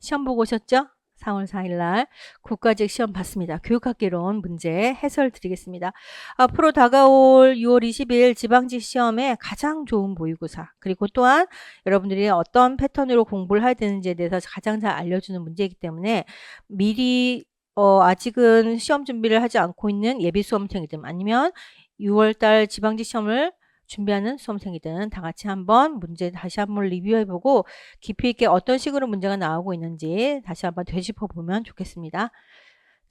시험 보고 오셨죠? 4월 4일 날 국가직 시험 봤습니다. 교육학개론 문제 해설 드리겠습니다. 앞으로 다가올 6월 20일 지방직 시험에 가장 좋은 모의고사, 그리고 또한 여러분들이 어떤 패턴으로 공부를 해야 되는지에 대해서 가장 잘 알려주는 문제이기 때문에 미리 아직은 시험 준비를 하지 않고 있는 예비 수험생이든 아니면 6월달 지방직 시험을 준비하는 수험생이든 다 같이 한번 문제 다시 한번 리뷰해보고 깊이 있게 어떤 식으로 문제가 나오고 있는지 다시 한번 되짚어 보면 좋겠습니다.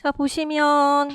자, 보시면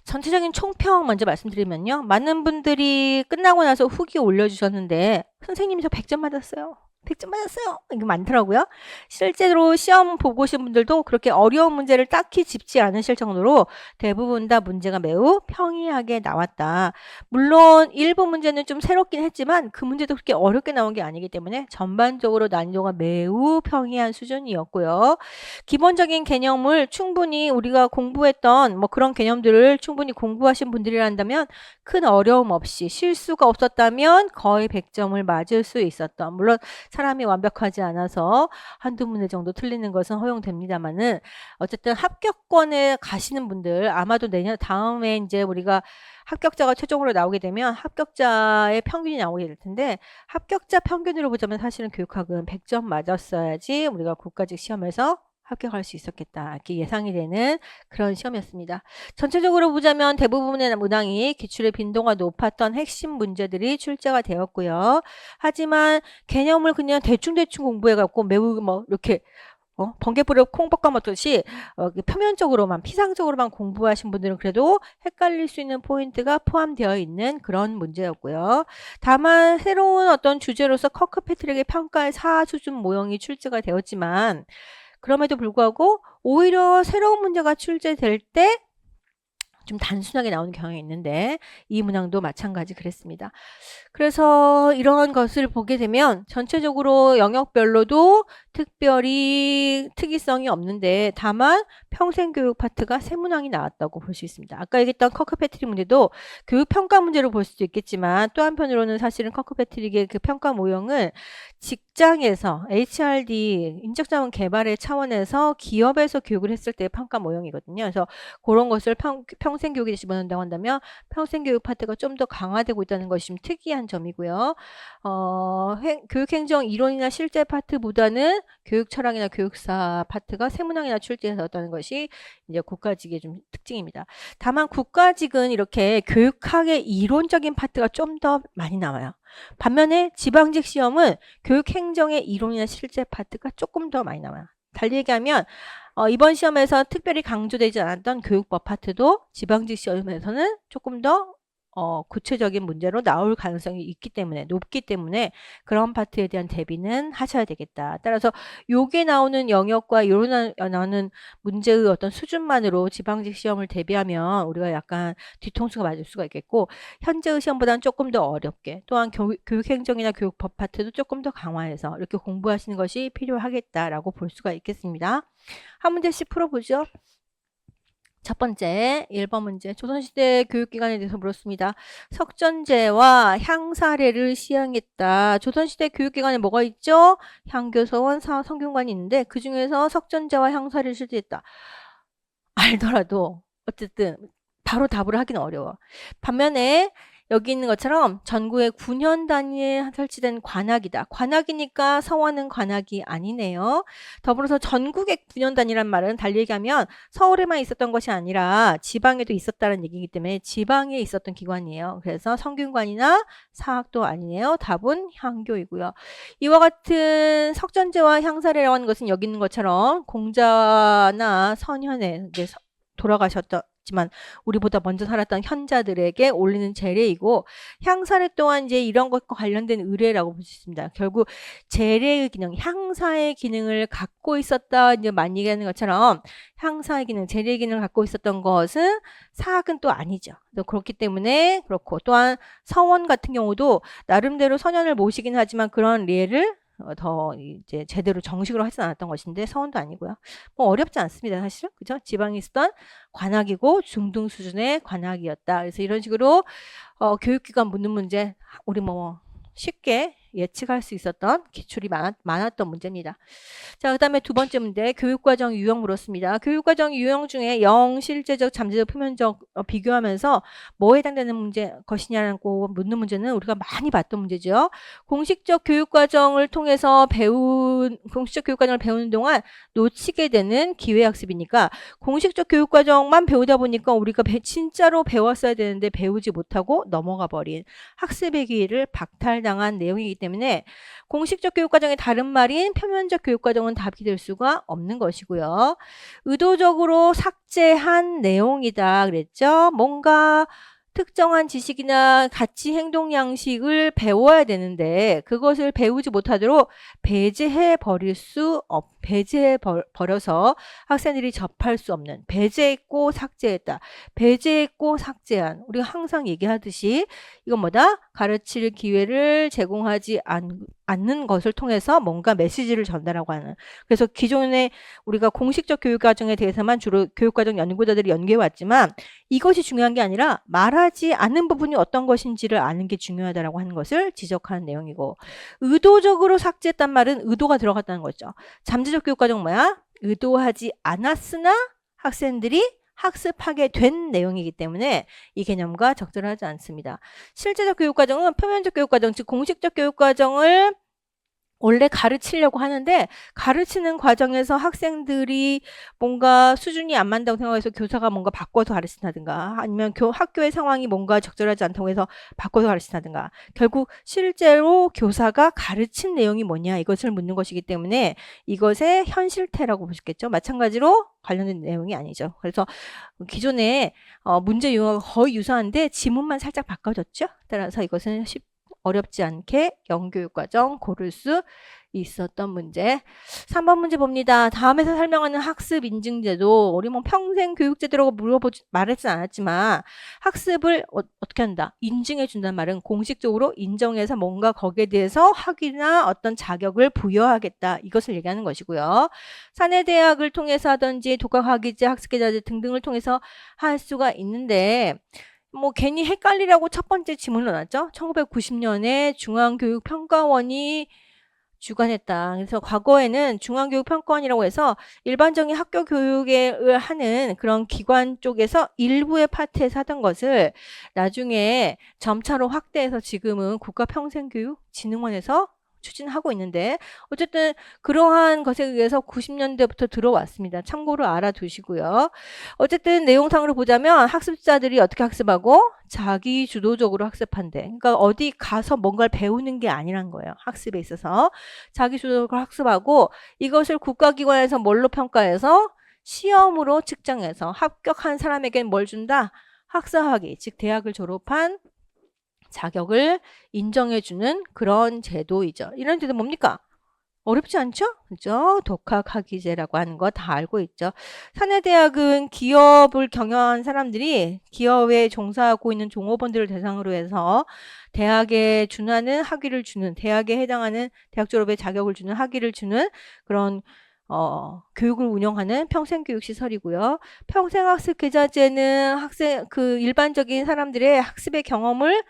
전체적인 총평 먼저 말씀드리면요. 많은 분들이 끝나고 나서 후기 올려주셨는데 선생님이 저 100점 맞았어요. 100점 맞았어요. 이게 많더라고요. 실제로 시험 보고 오신 분들도 그렇게 어려운 문제를 딱히 짚지 않으실 정도로 대부분 다 문제가 매우 평이하게 나왔다. 물론 일부 문제는 좀 새롭긴 했지만 그 문제도 그렇게 어렵게 나온 게 아니기 때문에 전반적으로 난이도가 매우 평이한 수준이었고요. 기본적인 개념을 충분히 우리가 공부했던 그런 개념들을 충분히 공부하신 분들이란다면 큰 어려움 없이 실수가 없었다면 거의 100점을 맞을 수 있었던, 물론 사람이 완벽하지 않아서 한두 문제 정도 틀리는 것은 허용됩니다만은 어쨌든 합격권에 가시는 분들 아마도 내년 다음에 이제 우리가 합격자가 최종으로 나오게 되면 합격자의 평균이 나오게 될 텐데 합격자 평균으로 보자면 사실은 교육학은 100점 맞았어야지 우리가 국가직 시험에서 합격할 수 있었겠다. 이렇게 예상이 되는 그런 시험이었습니다. 전체적으로 보자면 대부분의 문항이 기출의 빈도가 높았던 핵심 문제들이 출제가 되었고요. 하지만 개념을 그냥 대충대충 공부해갖고 매우 이렇게 번개불에 콩 볶아먹듯이 표면적으로만 피상적으로만 공부하신 분들은 그래도 헷갈릴 수 있는 포인트가 포함되어 있는 그런 문제였고요. 다만 새로운 어떤 주제로서 커크패트릭의 평가의 4수준 모형이 출제가 되었지만 그럼에도 불구하고 오히려 새로운 문제가 출제될 때 좀 단순하게 나오는 경향이 있는데 이 문항도 마찬가지 그랬습니다. 그래서 이런 것을 보게 되면 전체적으로 영역별로도 특별히 특이성이 없는데 다만 평생교육 파트가 세 문항이 나왔다고 볼 수 있습니다. 아까 얘기했던 커크패트릭 문제도 교육평가 문제로 볼 수도 있겠지만 또 한편으로는 사실은 커크패트릭의 그 평가 모형을 직장에서 HRD 인적자원 개발의 차원에서 기업에서 교육을 했을 때 평가 모형이거든요. 그래서 그런 것을 평생교육에 집어넣는다고 한다면 평생교육 파트가 좀 더 강화되고 있다는 것이 좀 특이한 점이고요. 교육행정 이론이나 실제 파트보다는 교육 철학이나 교육사 파트가 세 문항이나 출제되었다는 것이 이제 국가직의 좀 특징입니다. 다만 국가직은 이렇게 교육학의 이론적인 파트가 좀 더 많이 나와요. 반면에 지방직 시험은 교육행정의 이론이나 실제 파트가 조금 더 많이 나와요. 달리 얘기하면 이번 시험에서 특별히 강조되지 않았던 교육법 파트도 지방직 시험에서는 조금 더 구체적인 문제로 나올 가능성이 있기 때문에 높기 때문에 그런 파트에 대한 대비는 하셔야 되겠다. 따라서 요게 나오는 영역과 요런 나오는 문제의 어떤 수준만으로 지방직 시험을 대비하면 우리가 약간 뒤통수가 맞을 수가 있겠고 현재의 시험보다는 조금 더 어렵게 또한 교육행정이나 교육법 파트도 조금 더 강화해서 이렇게 공부하시는 것이 필요하겠다라고 볼 수가 있겠습니다. 한 문제씩 풀어보죠. 첫 번째 1번 문제 조선시대 교육기관에 대해서 물었습니다. 석전제와 향사례를 시행했다. 조선시대 교육기관에 뭐가 있죠? 향교서원, 성균관이 있는데 그 중에서 석전제와 향사례를 실시했다. 알더라도 어쨌든 바로 답을 하기는 어려워. 반면에 여기 있는 것처럼 전국에 9년 단위에 설치된 관악이다. 관악이니까 서원은 관악이 아니네요. 더불어서 전국의 9년 단위란 말은 달리 얘기하면 서울에만 있었던 것이 아니라 지방에도 있었다는 얘기이기 때문에 지방에 있었던 기관이에요. 그래서 성균관이나 사학도 아니네요. 답은 향교이고요. 이와 같은 석전제와 향사례라고 하는 것은 여기 있는 것처럼 공자나 선현에 이제 돌아가셨지만 우리보다 먼저 살았던 현자들에게 올리는 제례이고 향사례 또한 이제 이런 것과 관련된 의례라고 볼 수 있습니다. 결국 제례의 기능, 향사의 기능을 갖고 있었다 이제 많이 얘기하는 것처럼 향사의 기능, 제례의 기능을 갖고 있었던 것은 사학은 또 아니죠. 그렇기 때문에 그렇고 또한 서원 같은 경우도 나름대로 선현을 모시긴 하지만 그런 예를 더 이제 제대로 정식으로 하진 않았던 것인데 서원도 아니고요. 뭐 어렵지 않습니다. 사실은. 그죠? 지방에 있었던 관학이고 중등 수준의 관학이었다. 그래서 이런 식으로 교육기관 묻는 문제 우리 뭐 쉽게 예측할 수 있었던 기출이 많았던 문제입니다. 자, 그 다음에 두 번째 문제, 교육과정 유형 물었습니다. 교육과정 유형 중에 영, 실제적, 잠재적, 표면적 비교하면서 뭐에 해당되는 문제 것이냐고 묻는 문제는 우리가 많이 봤던 문제죠. 공식적 교육과정을 통해서 공식적 교육과정을 배우는 동안 놓치게 되는 기회학습이니까 공식적 교육과정만 배우다 보니까 우리가 진짜로 배웠어야 되는데 배우지 못하고 넘어가 버린 학습의 기회를 박탈당한 내용이기 때문에 공식적 교육과정의 다른 말인 표면적 교육과정은 답이 될 수가 없는 것이고요. 의도적으로 삭제한 내용이다 그랬죠. 뭔가 특정한 지식이나 가치 행동 양식을 배워야 되는데 그것을 배우지 못하도록 배제해 버려서 학생들이 접할 수 없는, 배제했고 삭제했다. 배제했고 삭제한. 우리가 항상 얘기하듯이 이건 뭐다? 가르칠 기회를 제공하지 않는 것을 통해서 뭔가 메시지를 전달하고 하는. 그래서 기존에 우리가 공식적 교육과정에 대해서만 주로 교육과정 연구자들이 연구해왔지만 이것이 중요한 게 아니라 말하지 않는 부분이 어떤 것인지를 아는 게 중요하다라고 하는 것을 지적하는 내용이고, 의도적으로 삭제했단 말은 의도가 들어갔다는 거죠. 잠재적 교육과정 뭐야? 의도하지 않았으나 학생들이 학습하게 된 내용이기 때문에 이 개념과 적절하지 않습니다. 실제적 교육과정은 표면적 교육과정, 즉 공식적 교육과정을 원래 가르치려고 하는데 가르치는 과정에서 학생들이 뭔가 수준이 안 맞다고 생각해서 교사가 뭔가 바꿔서 가르친다든가 아니면 학교의 상황이 뭔가 적절하지 않다고 해서 바꿔서 가르친다든가 결국 실제로 교사가 가르친 내용이 뭐냐 이것을 묻는 것이기 때문에 이것의 현실태라고 보시겠죠. 마찬가지로 관련된 내용이 아니죠. 그래서 기존에 문제 유형과 거의 유사한데 지문만 살짝 바꿔졌죠. 따라서 이것은 어렵지 않게 영교육과정 고를 수 있었던 문제. 3번 문제 봅니다. 다음에서 설명하는 학습 인증제도 우리 뭐 평생 교육제도라고 말하진 않았지만 학습을 어떻게 한다? 인증해 준다는 말은 공식적으로 인정해서 뭔가 거기에 대해서 학위나 어떤 자격을 부여하겠다. 이것을 얘기하는 것이고요. 사내대학을 통해서 하든지 독학학위제, 학습계좌제 등등을 통해서 할 수가 있는데 뭐 괜히 헷갈리라고 첫 번째 지문을 넣었죠. 1990년에 중앙교육평가원이 주관했다. 그래서 과거에는 중앙교육평가원이라고 해서 일반적인 학교 교육을 하는 그런 기관 쪽에서 일부의 파트에서 하던 것을 나중에 점차로 확대해서 지금은 국가평생교육진흥원에서 추진하고 있는데 어쨌든 그러한 것에 의해서 90년대부터 들어왔습니다. 참고로 알아두시고요. 어쨌든 내용상으로 보자면 학습자들이 어떻게 학습하고 자기 주도적으로 학습한대. 그러니까 어디 가서 뭔가를 배우는 게 아니란 거예요. 학습에 있어서 자기 주도적으로 학습하고 이것을 국가기관에서 뭘로 평가해서 시험으로 측정해서 합격한 사람에게는 뭘 준다? 학사학위, 즉 대학을 졸업한 자격을 인정해주는 그런 제도이죠. 이런 제도 뭡니까? 어렵지 않죠? 그죠? 독학학위제라고 하는 거 다 알고 있죠. 사내대학은 기업을 경영한 사람들이 기업에 종사하고 있는 종업원들을 대상으로 해서 대학에 준하는 학위를 주는, 대학에 해당하는 대학 졸업의 자격을 주는 학위를 주는 그런 교육을 운영하는 평생교육시설이고요. 평생학습계좌제는 일반적인 사람들의 학습의 경험을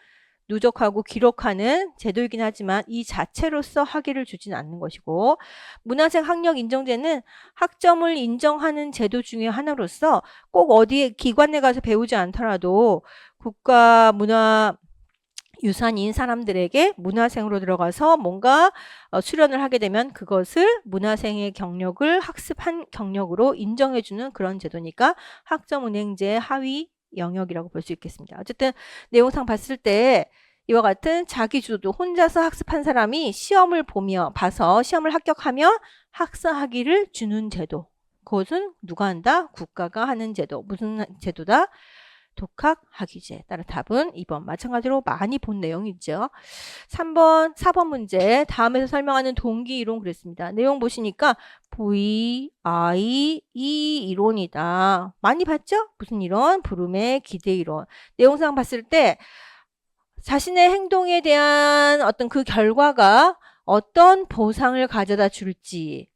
누적하고 기록하는 제도이긴 하지만 이 자체로서 학위를 주지는 않는 것이고 문화생 학력인정제는 학점을 인정하는 제도 중에 하나로서 꼭 어디 기관에 가서 배우지 않더라도 국가문화유산인 사람들에게 문화생으로 들어가서 뭔가 수련을 하게 되면 그것을 문화생의 경력을 학습한 경력으로 인정해주는 그런 제도니까 학점은행제 하위 영역이라고 볼 수 있겠습니다. 어쨌든 내용상 봤을 때 이와 같은 자기주도 혼자서 학습한 사람이 시험을 봐서 시험을 합격하면 학사학위를 주는 제도. 그것은 누가 한다? 국가가 하는 제도. 무슨 제도다? 독학학위제. 따라 답은 2번. 마찬가지로 많이 본 내용이죠. 4번 문제. 다음에서 설명하는 동기 이론 그랬습니다. 내용 보시니까 V, I, E 이론이다. 많이 봤죠? 무슨 이론? 부름의 기대 이론. 내용상 봤을 때 자신의 행동에 대한 어떤 그 결과가 어떤 보상을 가져다 줄지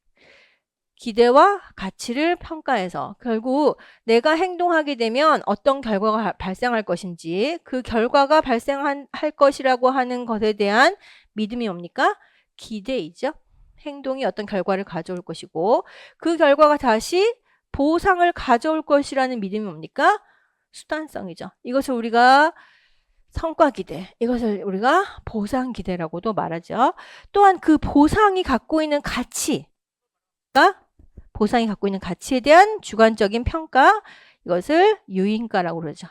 기대와 가치를 평가해서 결국 내가 행동하게 되면 어떤 결과가 발생할 것인지 그 결과가 발생할 것이라고 하는 것에 대한 믿음이 뭡니까? 기대이죠. 행동이 어떤 결과를 가져올 것이고 그 결과가 다시 보상을 가져올 것이라는 믿음이 뭡니까? 수단성이죠. 이것을 우리가 성과 기대, 이것을 우리가 보상 기대라고도 말하죠. 또한 그 보상이 갖고 있는 가치가 보상이 갖고 있는 가치에 대한 주관적인 평가, 이것을 유인가라고 그러죠.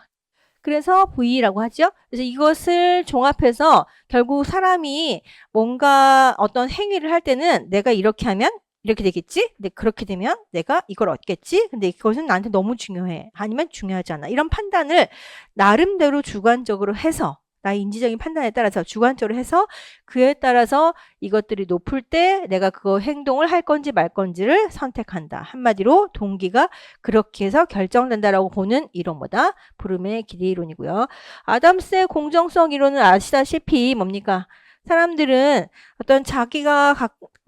그래서 V라고 하죠. 그래서 이것을 종합해서 결국 사람이 뭔가 어떤 행위를 할 때는 내가 이렇게 하면 이렇게 되겠지? 근데 그렇게 되면 내가 이걸 얻겠지? 근데 이것은 나한테 너무 중요해. 아니면 중요하지 않아. 이런 판단을 나름대로 주관적으로 해서 나의 인지적인 판단에 따라서 주관적으로 해서 그에 따라서 이것들이 높을 때 내가 그 행동을 할 건지 말 건지를 선택한다. 한마디로 동기가 그렇게 해서 결정된다라고 보는 이론보다 브룸의 기대 이론이고요. 아담스의 공정성 이론은 아시다시피 뭡니까? 사람들은 어떤 자기가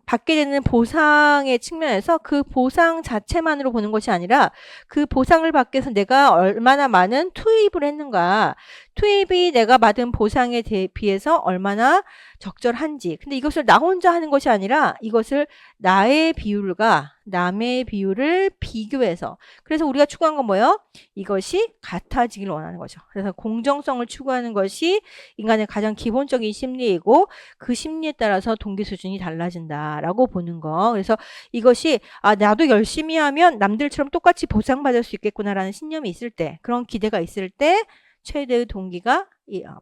받게 되는 보상의 측면에서 그 보상 자체만으로 보는 것이 아니라 그 보상을 받기 위해서 내가 얼마나 많은 투입을 했는가, 투입이 내가 받은 보상에 비해서 얼마나 적절한지. 근데 이것을 나 혼자 하는 것이 아니라 이것을 나의 비율과 남의 비율을 비교해서, 그래서 우리가 추구한 건 뭐예요? 이것이 같아지길 원하는 거죠. 그래서 공정성을 추구하는 것이 인간의 가장 기본적인 심리이고 그 심리에 따라서 동기 수준이 달라진다라고 보는 거. 그래서 이것이 나도 열심히 하면 남들처럼 똑같이 보상받을 수 있겠구나라는 신념이 있을 때, 그런 기대가 있을 때 최대의 동기가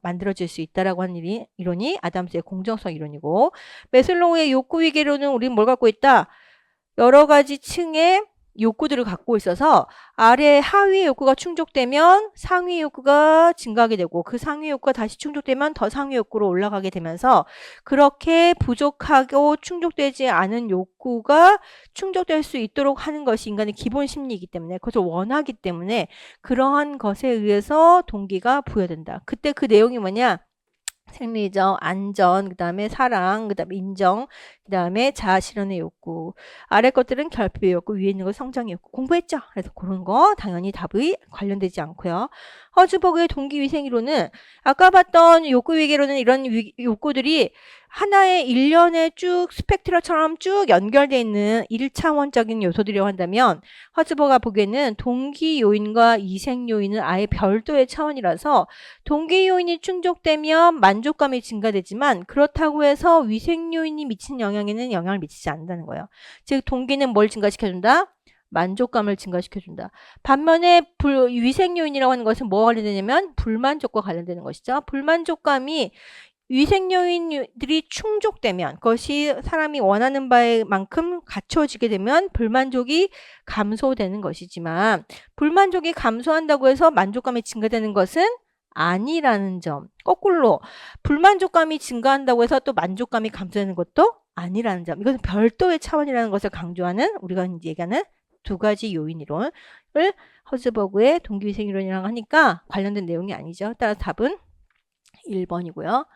만들어질 수 있다라고 하는 이론이 아담스의 공정성 이론이고, 매슬로우의 욕구 위계론은 우리는 뭘 갖고 있다? 여러 가지 층의 욕구들을 갖고 있어서 아래 하위의 욕구가 충족되면 상위 욕구가 증가하게 되고 그 상위 욕구가 다시 충족되면 더 상위 욕구로 올라가게 되면서 그렇게 부족하고 충족되지 않은 욕구가 충족될 수 있도록 하는 것이 인간의 기본 심리이기 때문에, 그것을 원하기 때문에 그러한 것에 의해서 동기가 부여된다. 그때 그 내용이 뭐냐? 생리적, 안전, 그 다음에 사랑, 그 다음에 인정, 그 다음에 자아실현의 욕구. 아래 것들은 결핍의 욕구, 위에 있는 건 성장의 욕구. 공부했죠? 그래서 그런 거 당연히 답이 관련되지 않고요. 허즈버그의 동기위생이론은 아까 봤던 욕구위계론은 이런 욕구들이 하나의 일련의 쭉 스펙트럼처럼 쭉 연결되어 있는 1차원적인 요소들이라고 한다면, 허즈버그가 보기에는 동기 요인과 이생 요인은 아예 별도의 차원이라서 동기 요인이 충족되면 만족감이 증가되지만 그렇다고 해서 위생 요인이 미치는 영향에는 영향을 미치지 않는다는 거예요. 즉 동기는 뭘 증가시켜준다? 만족감을 증가시켜준다. 반면에 위생 요인이라고 하는 것은 뭐와 관련되냐면 불만족과 관련되는 것이죠. 불만족감이 위생 요인들이 충족되면, 그것이 사람이 원하는 바에 만큼 갖춰지게 되면 불만족이 감소되는 것이지만, 불만족이 감소한다고 해서 만족감이 증가되는 것은 아니라는 점. 거꾸로 불만족감이 증가한다고 해서 또 만족감이 감소되는 것도 아니라는 점. 이것은 별도의 차원이라는 것을 강조하는, 우리가 이제 얘기하는 두 가지 요인 이론을 허즈버그의 동기위생 이론이랑 하니까 관련된 내용이 아니죠. 따라서 답은 1번이고요.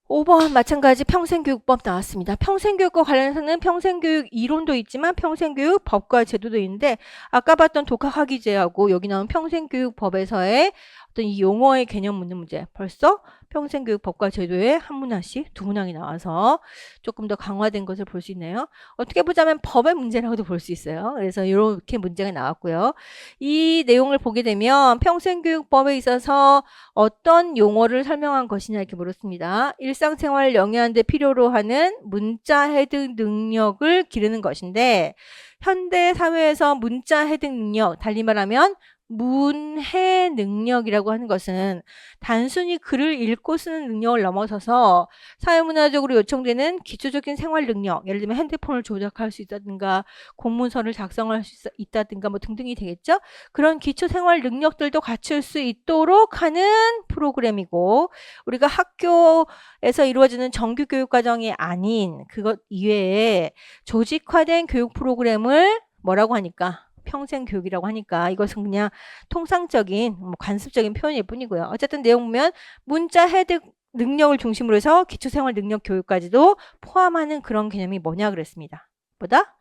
5번 마찬가지 평생교육법 나왔습니다. 평생교육과 관련해서는 평생교육 이론도 있지만 평생교육 법과 제도도 있는데, 아까 봤던 독학학위제하고 여기 나온 평생교육법에서의 어떤 이 용어의 개념 묻는 문제, 벌써 평생교육법과 제도에 한 문항씩 두 문항이 나와서 조금 더 강화된 것을 볼 수 있네요. 어떻게 보자면 법의 문제라고도 볼 수 있어요. 그래서 이렇게 문제가 나왔고요. 이 내용을 보게 되면 평생교육법에 있어서 어떤 용어를 설명한 것이냐 이렇게 물었습니다. 일상생활을 영위하는 데 필요로 하는 문자 해득 능력을 기르는 것인데, 현대 사회에서 문자 해득 능력, 달리 말하면 문해 능력이라고 하는 것은 단순히 글을 읽고 쓰는 능력을 넘어서서 사회문화적으로 요청되는 기초적인 생활 능력, 예를 들면 핸드폰을 조작할 수 있다든가 공문서를 작성할 수 있다든가 뭐 등등이 되겠죠. 그런 기초 생활 능력들도 갖출 수 있도록 하는 프로그램이고, 우리가 학교에서 이루어지는 정규 교육 과정이 아닌 그것 이외에 조직화된 교육 프로그램을 뭐라고 하니까? 평생교육이라고 하니까 이것은 그냥 통상적인 관습적인 표현일 뿐이고요. 어쨌든 내용 보면 문자 해득 능력을 중심으로 해서 기초생활 능력 교육까지도 포함하는 그런 개념이 뭐냐 그랬습니다. 뭐다?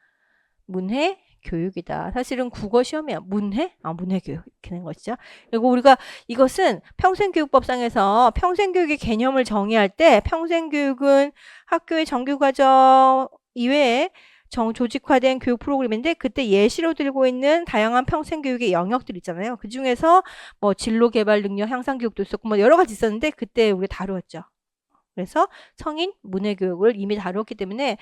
문해 교육이다. 사실은 국어 시험이야. 문해? 문해 교육. 이렇게 된 것이죠. 그리고 우리가 이것은 평생교육법상에서 평생교육의 개념을 정의할 때 평생교육은 학교의 정규과정 이외에 조직화된 교육 프로그램인데 그때 예시로 들고 있는 다양한 평생교육의 영역들 있잖아요. 그 중에서 뭐 진로개발 능력 향상 교육도 있었고 뭐 여러 가지 있었는데 그때 우리 다루었죠. 그래서 성인 문해교육을 이미 다뤘기 때문에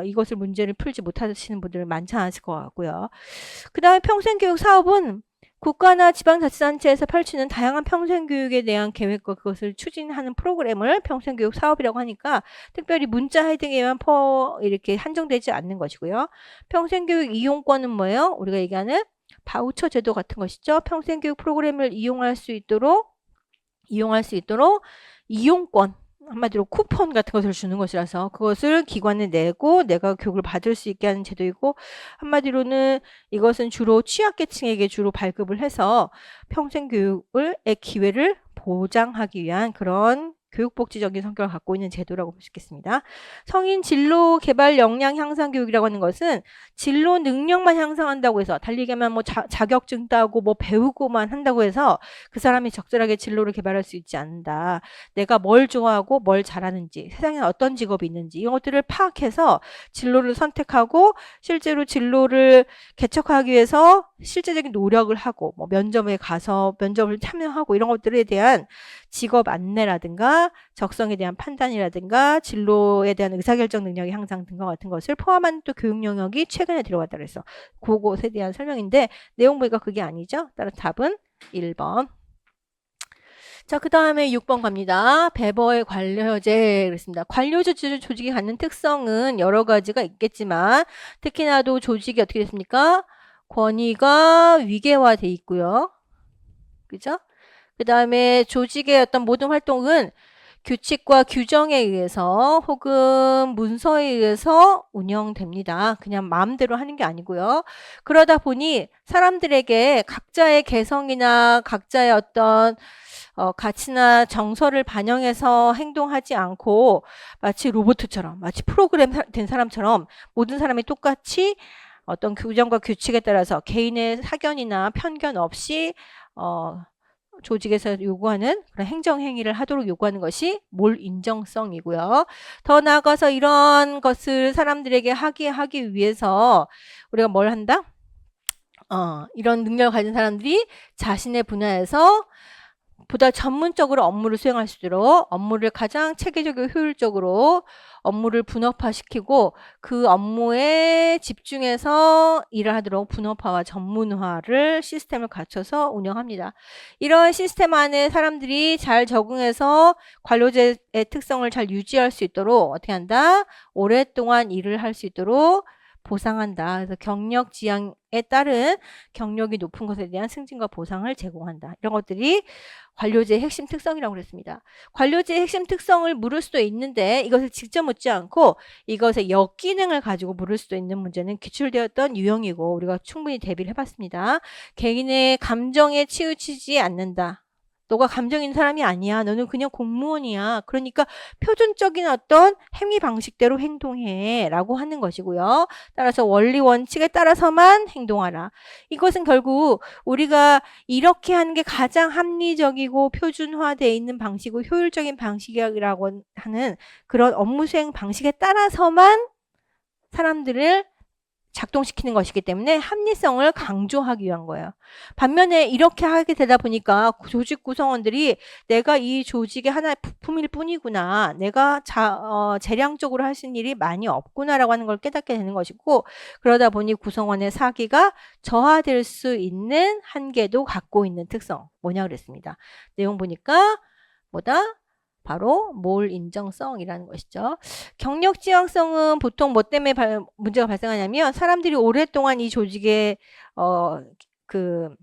이것을 문제를 풀지 못하시는 분들 많지 않으실 것 같고요. 그 다음에 평생교육 사업은 국가나 지방자치단체에서 펼치는 다양한 평생교육에 대한 계획과 그것을 추진하는 프로그램을 평생교육 사업이라고 하니까 특별히 문자 헤딩에만 이렇게 한정되지 않는 것이고요. 평생교육 이용권은 뭐예요? 우리가 얘기하는 바우처 제도 같은 것이죠. 평생교육 프로그램을 이용할 수 있도록 이용권, 한마디로 쿠폰 같은 것을 주는 것이라서 그것을 기관에 내고 내가 교육을 받을 수 있게 하는 제도이고 한마디로는 이것은 주로 취약계층에게 주로 발급을 해서 평생교육의 기회를 보장하기 위한 그런 교육복지적인 성격을 갖고 있는 제도라고 볼 수 있겠습니다. 성인 진로 개발 역량 향상 교육이라고 하는 것은 진로 능력만 향상한다고 해서 달리 얘기하면 뭐 자격증 따고 뭐 배우고만 한다고 해서 그 사람이 적절하게 진로를 개발할 수 있지 않는다. 내가 뭘 좋아하고 뭘 잘하는지 세상에 어떤 직업이 있는지 이런 것들을 파악해서 진로를 선택하고 실제로 진로를 개척하기 위해서 실제적인 노력을 하고 뭐 면접에 가서 면접을 참여하고 이런 것들에 대한 직업 안내라든가 적성에 대한 판단이라든가 진로에 대한 의사결정 능력의 향상 등과 같은 것을 포함한 또 교육 영역이 최근에 들어갔다 그래서 그것에 대한 설명인데 내용 보니까 그게 아니죠. 따라서 답은 1번. 자, 그 다음에 6번 갑니다. 배버의 관료제 그랬습니다. 관료제 조직이 갖는 특성은 여러 가지가 있겠지만 특히나도 조직이 어떻게 됐습니까? 권위가 위계화돼 있고요. 그죠? 그 다음에 조직의 어떤 모든 활동은 규칙과 규정에 의해서 혹은 문서에 의해서 운영됩니다. 그냥 마음대로 하는 게 아니고요. 그러다 보니 사람들에게 각자의 개성이나 각자의 어떤 가치나 정서를 반영해서 행동하지 않고 마치 로봇처럼 마치 프로그램 된 사람처럼 모든 사람이 똑같이 어떤 규정과 규칙에 따라서 개인의 사견이나 편견 없이 조직에서 요구하는 그런 행정행위를 하도록 요구하는 것이 몰인정성이고요. 더 나아가서 이런 것을 사람들에게 하기 위해서 우리가 뭘 한다? 이런 능력을 가진 사람들이 자신의 분야에서 보다 전문적으로 업무를 수행할 수 있도록 업무를 가장 체계적이고 효율적으로 업무를 분업화시키고 그 업무에 집중해서 일을 하도록 분업화와 전문화를 시스템을 갖춰서 운영합니다. 이런 시스템 안에 사람들이 잘 적응해서 관료제의 특성을 잘 유지할 수 있도록 어떻게 한다? 오랫동안 일을 할 수 있도록 보상한다. 그래서 경력 지향에 따른 경력이 높은 것에 대한 승진과 보상을 제공한다. 이런 것들이 관료제의 핵심 특성이라고 그랬습니다. 관료제의 핵심 특성을 물을 수도 있는데 이것을 직접 묻지 않고 이것의 역기능을 가지고 물을 수도 있는 문제는 기출되었던 유형이고 우리가 충분히 대비를 해봤습니다. 개인의 감정에 치우치지 않는다. 너가 감정 있는 사람이 아니야. 너는 그냥 공무원이야. 그러니까 표준적인 어떤 행위 방식대로 행동해 라고 하는 것이고요. 따라서 원리 원칙에 따라서만 행동하라. 이것은 결국 우리가 이렇게 하는 게 가장 합리적이고 표준화되어 있는 방식이고 효율적인 방식이라고 하는 그런 업무 수행 방식에 따라서만 사람들을 작동시키는 것이기 때문에 합리성을 강조하기 위한 거예요. 반면에 이렇게 하게 되다 보니까 조직 구성원들이 내가 이 조직의 하나의 부품일 뿐이구나. 내가 재량적으로 할 수 있는 일이 많이 없구나라고 하는 걸 깨닫게 되는 것이고 그러다 보니 구성원의 사기가 저하될 수 있는 한계도 갖고 있는 특성. 뭐냐 그랬습니다. 내용 보니까 뭐다? 바로 몰인정성이라는 것이죠. 경력 지향성은 보통 뭐 때문에 문제가 발생하냐면 사람들이 오랫동안 이 조직의 그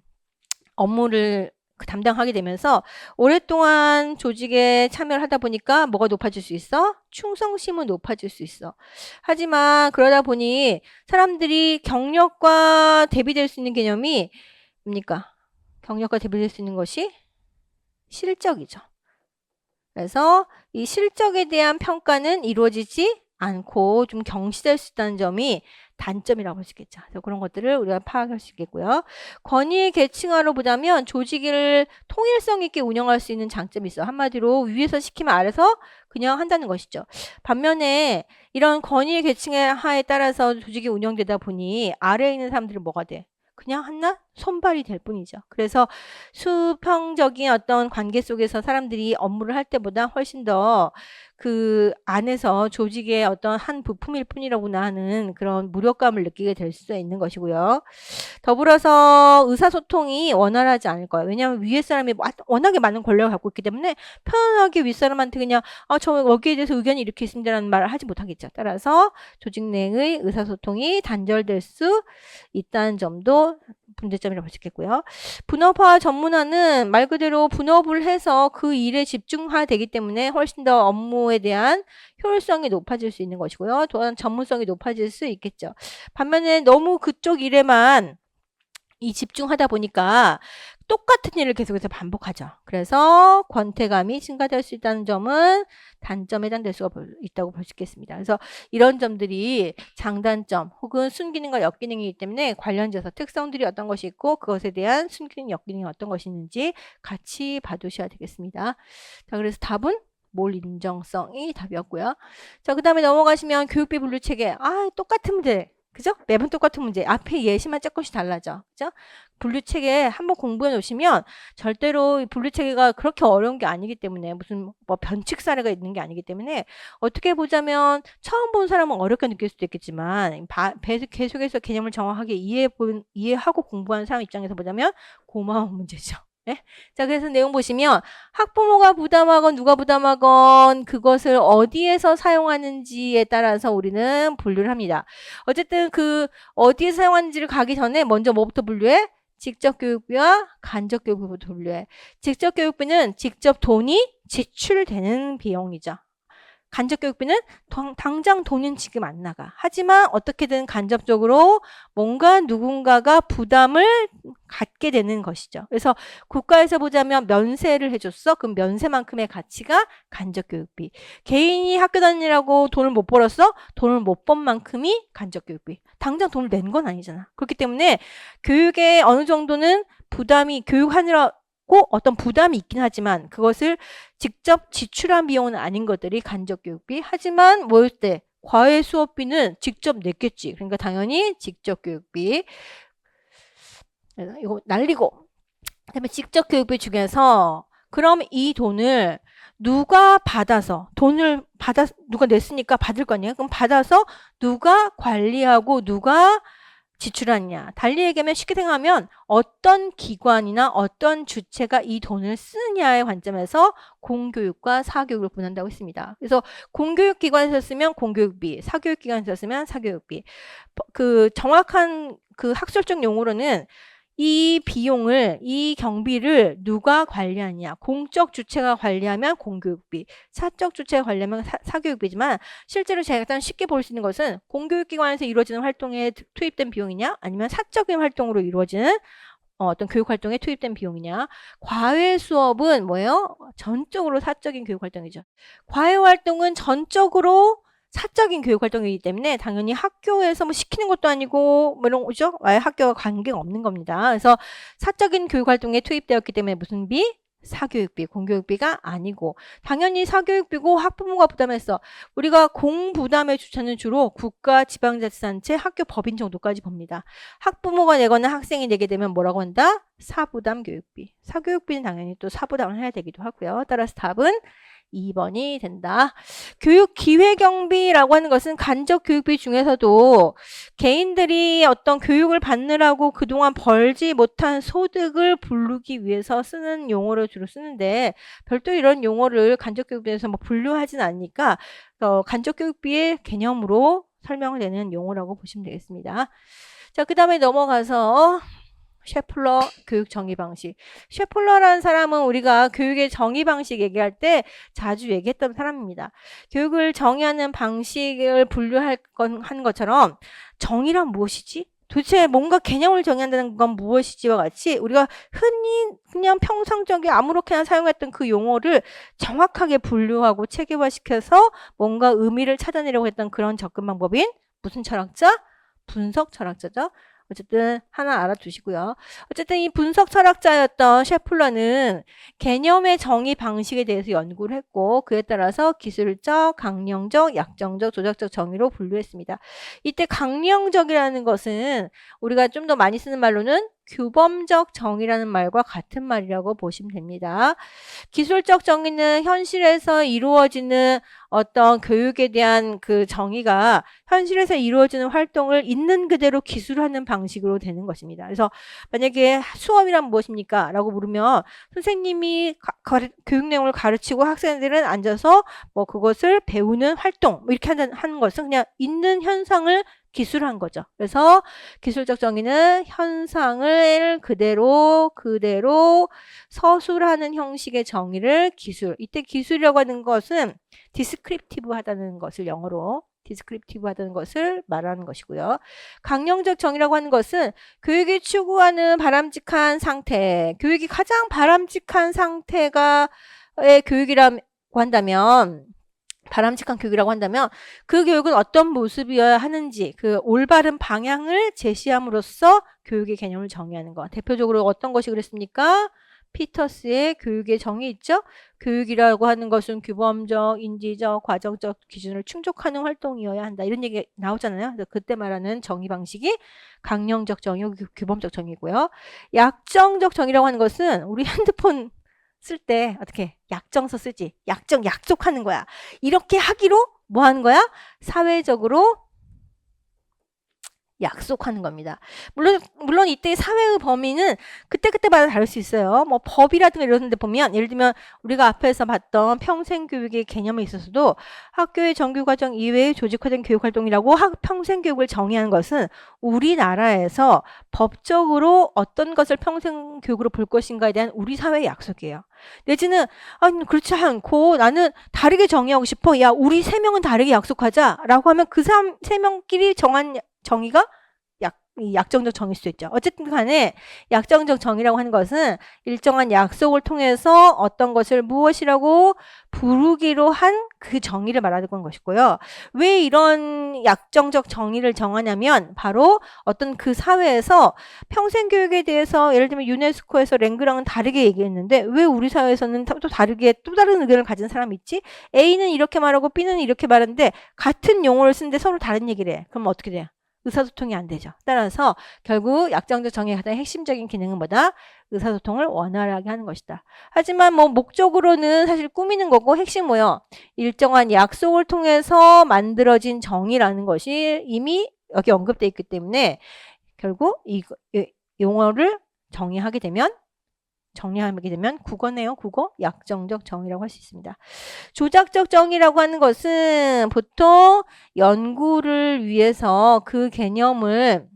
업무를 담당하게 되면서 오랫동안 조직에 참여를 하다 보니까 뭐가 높아질 수 있어? 충성심은 높아질 수 있어. 하지만 그러다 보니 사람들이 경력과 대비될 수 있는 개념이 뭡니까? 경력과 대비될 수 있는 것이 실적이죠. 그래서 이 실적에 대한 평가는 이루어지지 않고 좀 경시될 수 있다는 점이 단점이라고 볼 수 있겠죠. 그래서 그런 것들을 우리가 파악할 수 있겠고요. 권위의 계층화로 보자면 조직을 통일성 있게 운영할 수 있는 장점이 있어요. 한마디로 위에서 시키면 아래서 그냥 한다는 것이죠. 반면에 이런 권위의 계층화에 따라서 조직이 운영되다 보니 아래에 있는 사람들은 뭐가 돼? 그냥 한낱 손발이 될 뿐이죠. 그래서 수평적인 어떤 관계 속에서 사람들이 업무를 할 때보다 훨씬 더 그 안에서 조직의 어떤 한 부품일 뿐이라고나 하는 그런 무력감을 느끼게 될 수 있는 것이고요. 더불어서 의사소통이 원활하지 않을 거예요. 왜냐하면 위에 사람이 워낙에 많은 권력을 갖고 있기 때문에 편안하게 윗사람한테 그냥 저 여기에 대해서 의견이 이렇게 있습니다라는 말을 하지 못하겠죠. 따라서 조직 내의 의사소통이 단절될 수 있다는 점도 문제점이라고 볼 수 있겠고요. 분업화 전문화는 말 그대로 분업을 해서 그 일에 집중화되기 때문에 훨씬 더 업무에 대한 효율성이 높아질 수 있는 것이고요. 또한 전문성이 높아질 수 있겠죠. 반면에 너무 그쪽 일에만 집중하다 보니까 똑같은 일을 계속해서 반복하죠. 그래서 권태감이 증가될 수 있다는 점은 단점에 해당될 수가 있다고 볼 수 있겠습니다. 그래서 이런 점들이 장단점 혹은 순기능과 역기능이기 때문에 관련돼서 특성들이 어떤 것이 있고 그것에 대한 순기능, 역기능이 어떤 것이 있는지 같이 봐두셔야 되겠습니다. 자, 그래서 답은 몰 인정성이 답이었고요. 자, 그 다음에 넘어가시면 교육비 분류 체계. 똑같은 문제. 그죠? 매번 똑같은 문제. 앞에 예시만 조금씩 달라져. 그죠? 분류체계 한번 공부해 놓으시면 절대로 분류체계가 그렇게 어려운 게 아니기 때문에 무슨 뭐 변칙 사례가 있는 게 아니기 때문에 어떻게 보자면 처음 본 사람은 어렵게 느낄 수도 있겠지만 계속해서 개념을 정확하게 이해하고 공부하는 사람 입장에서 보자면 고마운 문제죠. 네? 자, 그래서 내용 보시면 학부모가 부담하건 누가 부담하건 그것을 어디에서 사용하는지에 따라서 우리는 분류를 합니다. 어쨌든 그 어디에 사용하는지를 가기 전에 먼저 뭐부터 분류해? 직접 교육비와 간접 교육비부터 분류해. 직접 교육비는 직접 돈이 지출되는 비용이죠. 간접 교육비는 당장 돈은 지금 안 나가. 하지만 어떻게든 간접적으로 뭔가 누군가가 부담을 갖게 되는 것이죠. 그래서 국가에서 보자면 면세를 해줬어. 그럼 면세만큼의 가치가 간접 교육비. 개인이 학교 다니라고 돈을 못 벌었어? 돈을 못 번 만큼이 간접 교육비. 당장 돈을 낸 건 아니잖아. 그렇기 때문에 교육에 어느 정도는 부담이 교육하느라 어떤 부담이 있긴 하지만 그것을 직접 지출한 비용은 아닌 것들이 간접 교육비. 하지만 뭐일 때 과외 수업비는 직접 냈겠지. 그러니까 당연히 직접 교육비. 이거 날리고. 그다음에 직접 교육비 중에서 그럼 이 돈을 누가 누가 냈으니까 받을 거 아니에요? 그럼 받아서 누가 관리하고 누가 지출하느냐. 달리 얘기하면 쉽게 생각하면 어떤 기관이나 어떤 주체가 이 돈을 쓰느냐의 관점에서 공교육과 사교육을 분한다고 했습니다. 그래서 공교육기관에서 쓰면 공교육비, 사교육기관에서 쓰면 사교육비. 그 정확한 그 학술적 용어로는 이 비용을, 이 경비를 누가 관리하느냐. 공적 주체가 관리하면 공교육비, 사적 주체가 관리하면 사교육비지만 실제로 제가 쉽게 볼 수 있는 것은 공교육기관에서 이루어지는 활동에 투입된 비용이냐 아니면 사적인 활동으로 이루어지는 어떤 교육활동에 투입된 비용이냐. 과외 수업은 뭐예요? 전적으로 사적인 교육활동이죠. 과외 활동은 전적으로 사적인 교육활동이기 때문에 당연히 학교에서 뭐 시키는 것도 아니고 뭐 이런 거죠. 아예 학교와 관계가 없는 겁니다. 그래서 사적인 교육활동에 투입되었기 때문에 무슨 비? 사교육비, 공교육비가 아니고 당연히 사교육비고 학부모가 부담했어. 우리가 공부담의 주체는 주로 국가, 지방자치단체, 학교 법인 정도까지 봅니다. 학부모가 내거나 학생이 내게 되면 뭐라고 한다? 사부담 교육비. 사교육비는 당연히 또 사부담을 해야 되기도 하고요. 따라서 답은 2번이 된다. 교육 기회 경비라고 하는 것은 간접 교육비 중에서도 개인들이 어떤 교육을 받느라고 그동안 벌지 못한 소득을 부르기 위해서 쓰는 용어로 주로 쓰는데 별도로 이런 용어를 간접 교육비에서 뭐 분류하진 않으니까 간접 교육비의 개념으로 설명을 되는 용어라고 보시면 되겠습니다. 자, 그 다음에 넘어가서 셰플러 교육 정의 방식. 셰플러라는 사람은 우리가 교육의 정의 방식 얘기할 때 자주 얘기했던 사람입니다. 교육을 정의하는 방식을 분류할 한 것처럼 정의란 무엇이지? 도대체 뭔가 개념을 정의한다는 건 무엇이지와 같이 우리가 흔히 그냥 평상적에 아무렇게나 사용했던 그 용어를 정확하게 분류하고 체계화시켜서 뭔가 의미를 찾아내려고 했던 그런 접근 방법인 무슨 철학자? 분석 철학자죠. 어쨌든 하나 알아두시고요. 어쨌든 이 분석 철학자였던 셰플러는 개념의 정의 방식에 대해서 연구를 했고 그에 따라서 기술적, 강령적, 약정적, 조작적 정의로 분류했습니다. 이때 강령적이라는 것은 우리가 좀 더 많이 쓰는 말로는 규범적 정의라는 말과 같은 말이라고 보시면 됩니다. 기술적 정의는 현실에서 이루어지는 어떤 교육에 대한 그 정의가 현실에서 이루어지는 활동을 있는 그대로 기술하는 방식으로 되는 것입니다. 그래서 만약에 수업이란 무엇입니까? 라고 물으면 선생님이 교육 내용을 가르치고 학생들은 앉아서 뭐 그것을 배우는 활동 뭐 이렇게 하는 것은 그냥 있는 현상을 기술한 거죠. 그래서 기술적 정의는 현상을 그대로 서술하는 형식의 정의를 기술. 이때 기술이라고 하는 것은 디스크립티브 하다는 것을 영어로 디스크립티브 하다는 것을 말하는 것이고요. 강령적 정의라고 하는 것은 교육이 추구하는 바람직한 상태, 교육이 가장 바람직한 상태가 교육이라고 한다면 바람직한 교육이라고 한다면 그 교육은 어떤 모습이어야 하는지 그 올바른 방향을 제시함으로써 교육의 개념을 정의하는 것. 대표적으로 어떤 것이 그랬습니까? 피터스의 교육의 정의 있죠? 교육이라고 하는 것은 규범적, 인지적, 과정적 기준을 충족하는 활동이어야 한다. 이런 얘기 나오잖아요. 그래서 그때 말하는 정의 방식이 강령적 정의, 규범적 정의고요. 약정적 정의라고 하는 것은 우리 핸드폰 쓸 때 어떻게 약정서 쓰지? 약속하는 거야. 이렇게 하기로 뭐 하는 거야? 사회적으로 약속하는 겁니다. 물론 이때 사회의 범위는 그때마다 다를 수 있어요. 뭐 법이라든가 이런 데 보면 예를 들면 우리가 앞에서 봤던 평생교육의 개념에 있어서도 학교의 정규과정 이외의 조직화된 교육활동이라고 평생교육을 정의하는 것은 우리나라에서 법적으로 어떤 것을 평생교육으로 볼 것인가에 대한 우리 사회의 약속이에요. 내지는 그렇지 않고 나는 다르게 정의하고 싶어. 야, 우리 세 명은 다르게 약속하자라고 하면 그 세 명끼리 정한 정의가 약정적 정의일 수 있죠. 어쨌든 간에 약정적 정의라고 하는 것은 일정한 약속을 통해서 어떤 것을 무엇이라고 부르기로 한 그 정의를 말하는 것이고요. 왜 이런 약정적 정의를 정하냐면 바로 어떤 그 사회에서 평생교육에 대해서 예를 들면 유네스코에서 랭그랑은 다르게 얘기했는데 왜 우리 사회에서는 또 다르게 또 다른 의견을 가진 사람이 있지? A는 이렇게 말하고 B는 이렇게 말하는데 같은 용어를 쓰는데 서로 다른 얘기를 해. 그럼 어떻게 돼요? 의사소통이 안 되죠. 따라서 결국 약정적 정의의 가장 핵심적인 기능은 뭐다? 의사소통을 원활하게 하는 것이다. 하지만 뭐 목적으로는 사실 꾸미는 거고 핵심 뭐요? 일정한 약속을 통해서 만들어진 정의라는 것이 이미 여기 언급되어 있기 때문에 결국 이 용어를 정의하게 되면 국어네요. 국어. 약정적 정의라고 할 수 있습니다. 조작적 정의라고 하는 것은 보통 연구를 위해서 그 개념을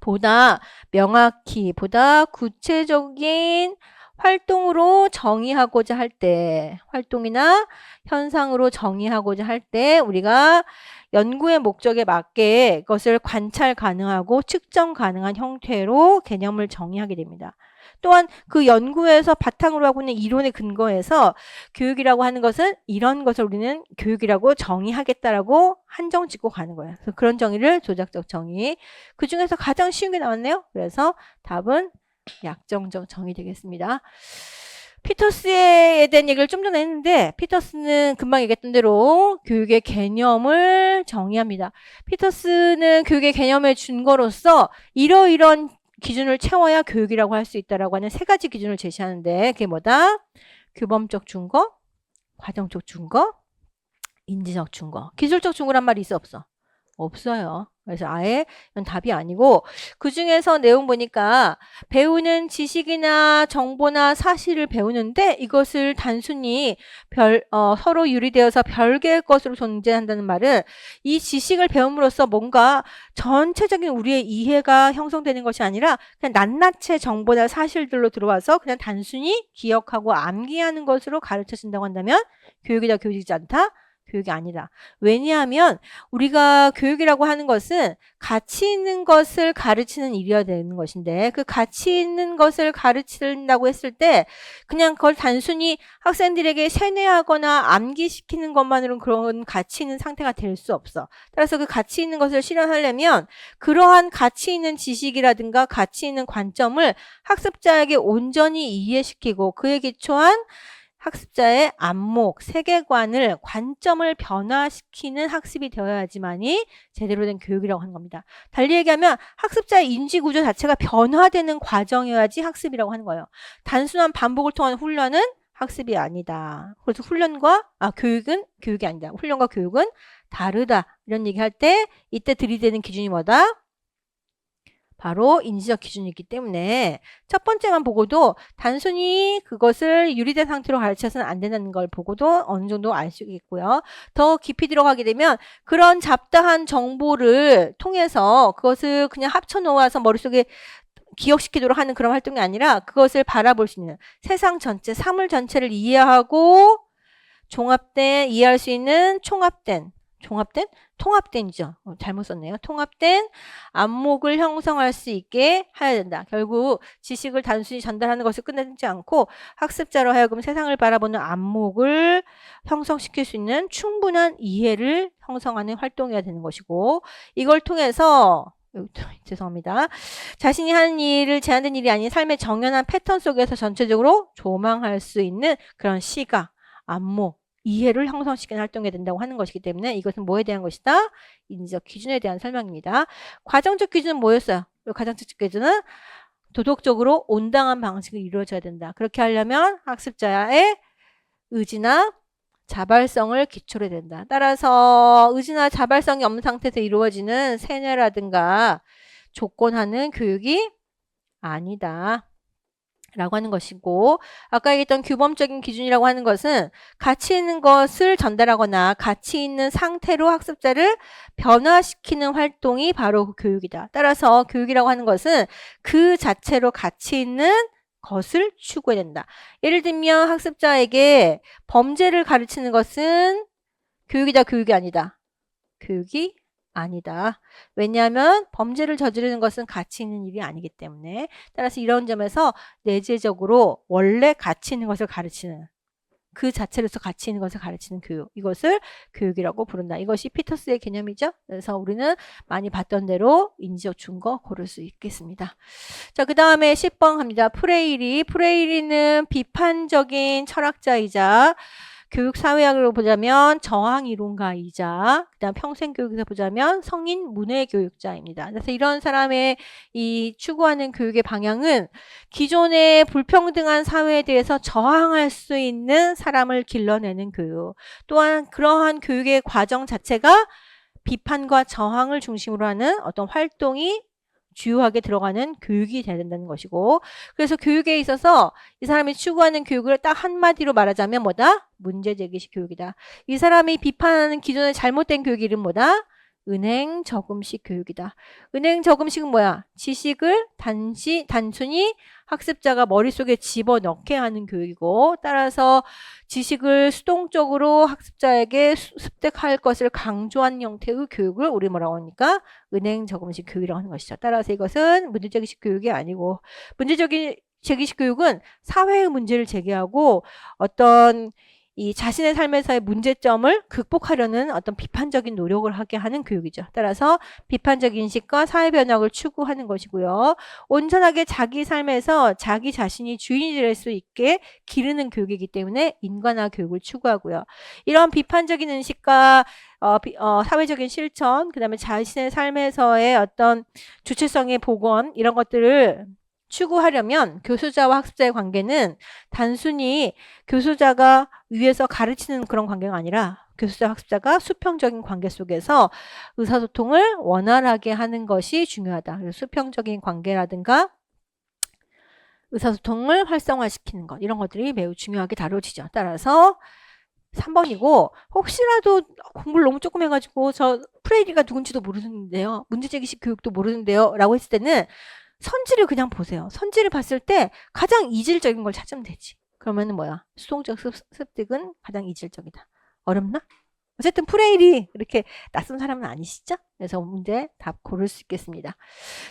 보다 명확히, 보다 구체적인 활동으로 정의하고자 할 때, 활동이나 현상으로 정의하고자 할 때 우리가 연구의 목적에 맞게 그것을 관찰 가능하고 측정 가능한 형태로 개념을 정의하게 됩니다. 또한 그 연구에서 바탕으로 하고 있는 이론에 근거해서 교육이라고 하는 것은 이런 것을 우리는 교육이라고 정의하겠다라고 한정 짓고 가는 거예요. 그래서 그런 정의를 조작적 정의. 그 중에서 가장 쉬운 게 나왔네요. 그래서 답은 약정적 정의 되겠습니다. 피터스에 대한 얘기를 좀 전에 했는데 피터스는 금방 얘기했던 대로 교육의 개념을 정의합니다. 피터스는 교육의 개념을 준 거로서 이러이런 기준을 채워야 교육이라고 할 수 있다라고 하는 세 가지 기준을 제시하는데 그게 뭐다? 규범적 준거, 과정적 준거, 인지적 준거. 기술적 준거란 말이 있어 없어? 없어요. 그래서 아예 이건 답이 아니고 그 중에서 내용 보니까 배우는 지식이나 정보나 사실을 배우는데 이것을 단순히 서로 유리되어서 별개의 것으로 존재한다는 말은 이 지식을 배움으로써 뭔가 전체적인 우리의 이해가 형성되는 것이 아니라 그냥 낱낱이 정보나 사실들로 들어와서 그냥 단순히 기억하고 암기하는 것으로 가르쳐진다고 한다면 교육이다 교육이지 않다? 교육이 아니다. 왜냐하면 우리가 교육이라고 하는 것은 가치 있는 것을 가르치는 일이어야 되는 것인데 그 가치 있는 것을 가르친다고 했을 때 그냥 그걸 단순히 학생들에게 세뇌하거나 암기시키는 것만으로는 그런 가치 있는 상태가 될 수 없어. 따라서 그 가치 있는 것을 실현하려면 그러한 가치 있는 지식이라든가 가치 있는 관점을 학습자에게 온전히 이해시키고 그에 기초한 학습자의 안목, 세계관을, 관점을 변화시키는 학습이 되어야지만이 제대로 된 교육이라고 하는 겁니다. 달리 얘기하면 학습자의 인지구조 자체가 변화되는 과정이어야지 학습이라고 하는 거예요. 단순한 반복을 통한 훈련은 학습이 아니다. 그래서 교육은 교육이 아니다. 훈련과 교육은 다르다. 이런 얘기할 때 이때 들이대는 기준이 뭐다? 바로 인지적 기준이기 때문에 첫 번째만 보고도 단순히 그것을 유리된 상태로 가르쳐서는 안 된다는 걸 보고도 어느 정도 알 수 있겠고요. 더 깊이 들어가게 되면 그런 잡다한 정보를 통해서 그것을 그냥 합쳐 놓아서 머릿속에 기억시키도록 하는 그런 활동이 아니라 그것을 바라볼 수 있는 세상 전체, 사물 전체를 이해하고 이해할 수 있는 통합된이죠. 잘못 썼네요. 통합된 안목을 형성할 수 있게 해야 된다. 결국 지식을 단순히 전달하는 것을 끝내지 않고 학습자로 하여금 세상을 바라보는 안목을 형성시킬 수 있는 충분한 이해를 형성하는 활동이어야 되는 것이고 이걸 통해서 죄송합니다. 자신이 하는 일을 제한된 일이 아닌 삶의 정연한 패턴 속에서 전체적으로 조망할 수 있는 그런 시각, 안목, 이해를 형성시키는 활동이 된다고 하는 것이기 때문에 이것은 뭐에 대한 것이다? 인지적 기준에 대한 설명입니다. 과정적 기준은 뭐였어요? 과정적 기준은 도덕적으로 온당한 방식으로 이루어져야 된다. 그렇게 하려면 학습자의 의지나 자발성을 기초로 해야 된다. 따라서 의지나 자발성이 없는 상태에서 이루어지는 세뇌라든가 조건하는 교육이 아니다. 라고 하는 것이고 아까 얘기했던 규범적인 기준이라고 하는 것은 가치 있는 것을 전달하거나 가치 있는 상태로 학습자를 변화시키는 활동이 바로 그 교육이다. 따라서 교육이라고 하는 것은 그 자체로 가치 있는 것을 추구해야 된다. 예를 들면 학습자에게 범죄를 가르치는 것은 교육이다, 교육이 아니다. 교육이 아니다. 왜냐하면 범죄를 저지르는 것은 가치 있는 일이 아니기 때문에 따라서 이런 점에서 내재적으로 원래 가치 있는 것을 가르치는 그 자체로서 가치 있는 것을 가르치는 교육 이것을 교육이라고 부른다. 이것이 피터스의 개념이죠. 그래서 우리는 많이 봤던 대로 인지적 준거 고를 수 있겠습니다. 자, 그 다음에 10번 갑니다. 프레이리는 비판적인 철학자이자 교육사회학으로 보자면 저항이론가이자 그다음 평생교육에서 보자면 성인 문해교육자입니다. 그래서 이런 사람의 이 추구하는 교육의 방향은 기존의 불평등한 사회에 대해서 저항할 수 있는 사람을 길러내는 교육 또한 그러한 교육의 과정 자체가 비판과 저항을 중심으로 하는 어떤 활동이 주요하게 들어가는 교육이 돼야 된다는 것이고 그래서 교육에 있어서 이 사람이 추구하는 교육을 딱 한마디로 말하자면 뭐다? 문제제기식 교육이다. 이 사람이 비판하는 기존의 잘못된 교육 이름 뭐다? 은행 저금식 교육이다. 은행 저금식은 뭐야? 지식을 단순히 학습자가 머릿속에 집어넣게 하는 교육이고 따라서 지식을 수동적으로 학습자에게 습득할 것을 강조한 형태의 교육을 우리 뭐라고 하니까 은행 저금식 교육이라고 하는 것이죠. 따라서 이것은 문제제기식 교육이 아니고 문제제기식 교육은 사회의 문제를 제기하고 어떤 이 자신의 삶에서의 문제점을 극복하려는 어떤 비판적인 노력을 하게 하는 교육이죠. 따라서 비판적 인식과 사회 변혁을 추구하는 것이고요. 온전하게 자기 삶에서 자기 자신이 주인이 될 수 있게 기르는 교육이기 때문에 인간화 교육을 추구하고요. 이런 비판적인 인식과 사회적인 실천, 그 다음에 자신의 삶에서의 어떤 주체성의 복원 이런 것들을 추구하려면 교수자와 학습자의 관계는 단순히 교수자가 위에서 가르치는 그런 관계가 아니라 교수자 학습자가 수평적인 관계 속에서 의사소통을 원활하게 하는 것이 중요하다. 그래서 수평적인 관계라든가 의사소통을 활성화시키는 것 이런 것들이 매우 중요하게 다뤄지죠. 따라서 3번이고 혹시라도 공부를 너무 조금 해가지고 저 프레이리가 누군지도 모르는데요. 문제제기식 교육도 모르는데요. 라고 했을 때는 선지를 그냥 보세요. 선지를 봤을 때 가장 이질적인 걸 찾으면 되지. 그러면은 뭐야? 수동적 습득은 가장 이질적이다. 어렵나? 어쨌든 프레일이 이렇게 낯선 사람은 아니시죠? 그래서 문제 답 고를 수 있겠습니다.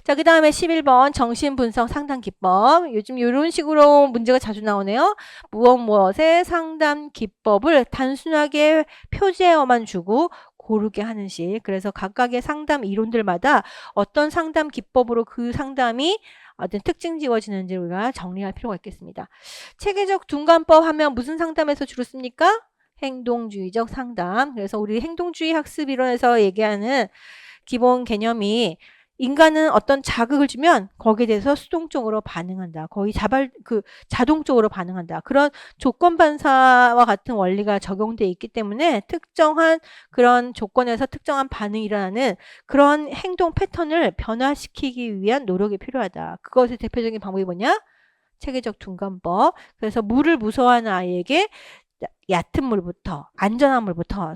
자, 그 다음에 11번 정신분석 상담 기법. 요즘 이런 식으로 문제가 자주 나오네요. 무엇의 상담 기법을 단순하게 표제어만 주고 고르게 하는 식. 그래서 각각의 상담 이론들마다 어떤 상담 기법으로 그 상담이 어떤 특징 지어지는지 우리가 정리할 필요가 있겠습니다. 체계적 둔감법 하면 무슨 상담에서 주로 씁니까? 행동주의적 상담. 그래서 우리 행동주의 학습 이론에서 얘기하는 기본 개념이 인간은 어떤 자극을 주면 거기에 대해서 수동적으로 반응한다. 거의 자동적으로 반응한다. 그런 조건 반사와 같은 원리가 적용되어 있기 때문에 특정한 그런 조건에서 특정한 반응이 일어나는 그런 행동 패턴을 변화시키기 위한 노력이 필요하다. 그것의 대표적인 방법이 뭐냐? 체계적 둔감법. 그래서 물을 무서워하는 아이에게 얕은 물부터 안전한 물부터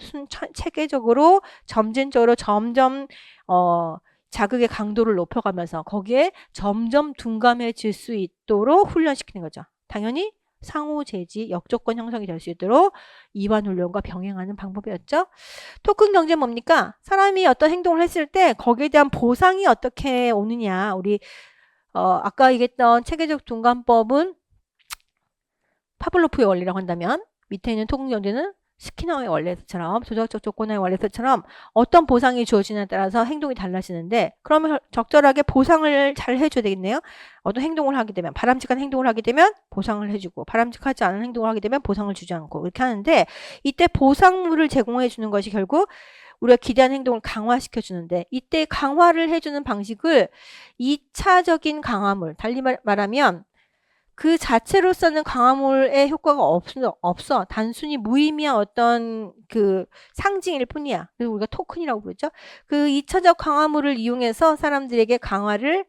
체계적으로 점진적으로 점점 자극의 강도를 높여가면서 거기에 점점 둔감해질 수 있도록 훈련시키는 거죠. 당연히 상호 제지 역조건 형성이 될 수 있도록 이완 훈련과 병행하는 방법이었죠. 토큰 경제는 뭡니까? 사람이 어떤 행동을 했을 때 거기에 대한 보상이 어떻게 오느냐. 우리 아까 얘기했던 체계적 둔감법은 파블로프의 원리라고 한다면 밑에 있는 토큰 경제는 스키너의 원리에서처럼 조작적 조건의 원리에서처럼 어떤 보상이 주어지냐에 따라서 행동이 달라지는데 그러면 적절하게 보상을 잘 해줘야 되겠네요. 어떤 행동을 하게 되면 바람직한 행동을 하게 되면 보상을 해주고 바람직하지 않은 행동을 하게 되면 보상을 주지 않고 이렇게 하는데 이때 보상물을 제공해 주는 것이 결국 우리가 기대하는 행동을 강화시켜 주는데 이때 강화를 해주는 방식을 2차적인 강화물 달리 말하면 그 자체로서는 강화물의 효과가 없어. 단순히 무의미한 어떤 그 상징일 뿐이야. 그래서 우리가 토큰이라고 부르죠. 그 2차적 강화물을 이용해서 사람들에게 강화를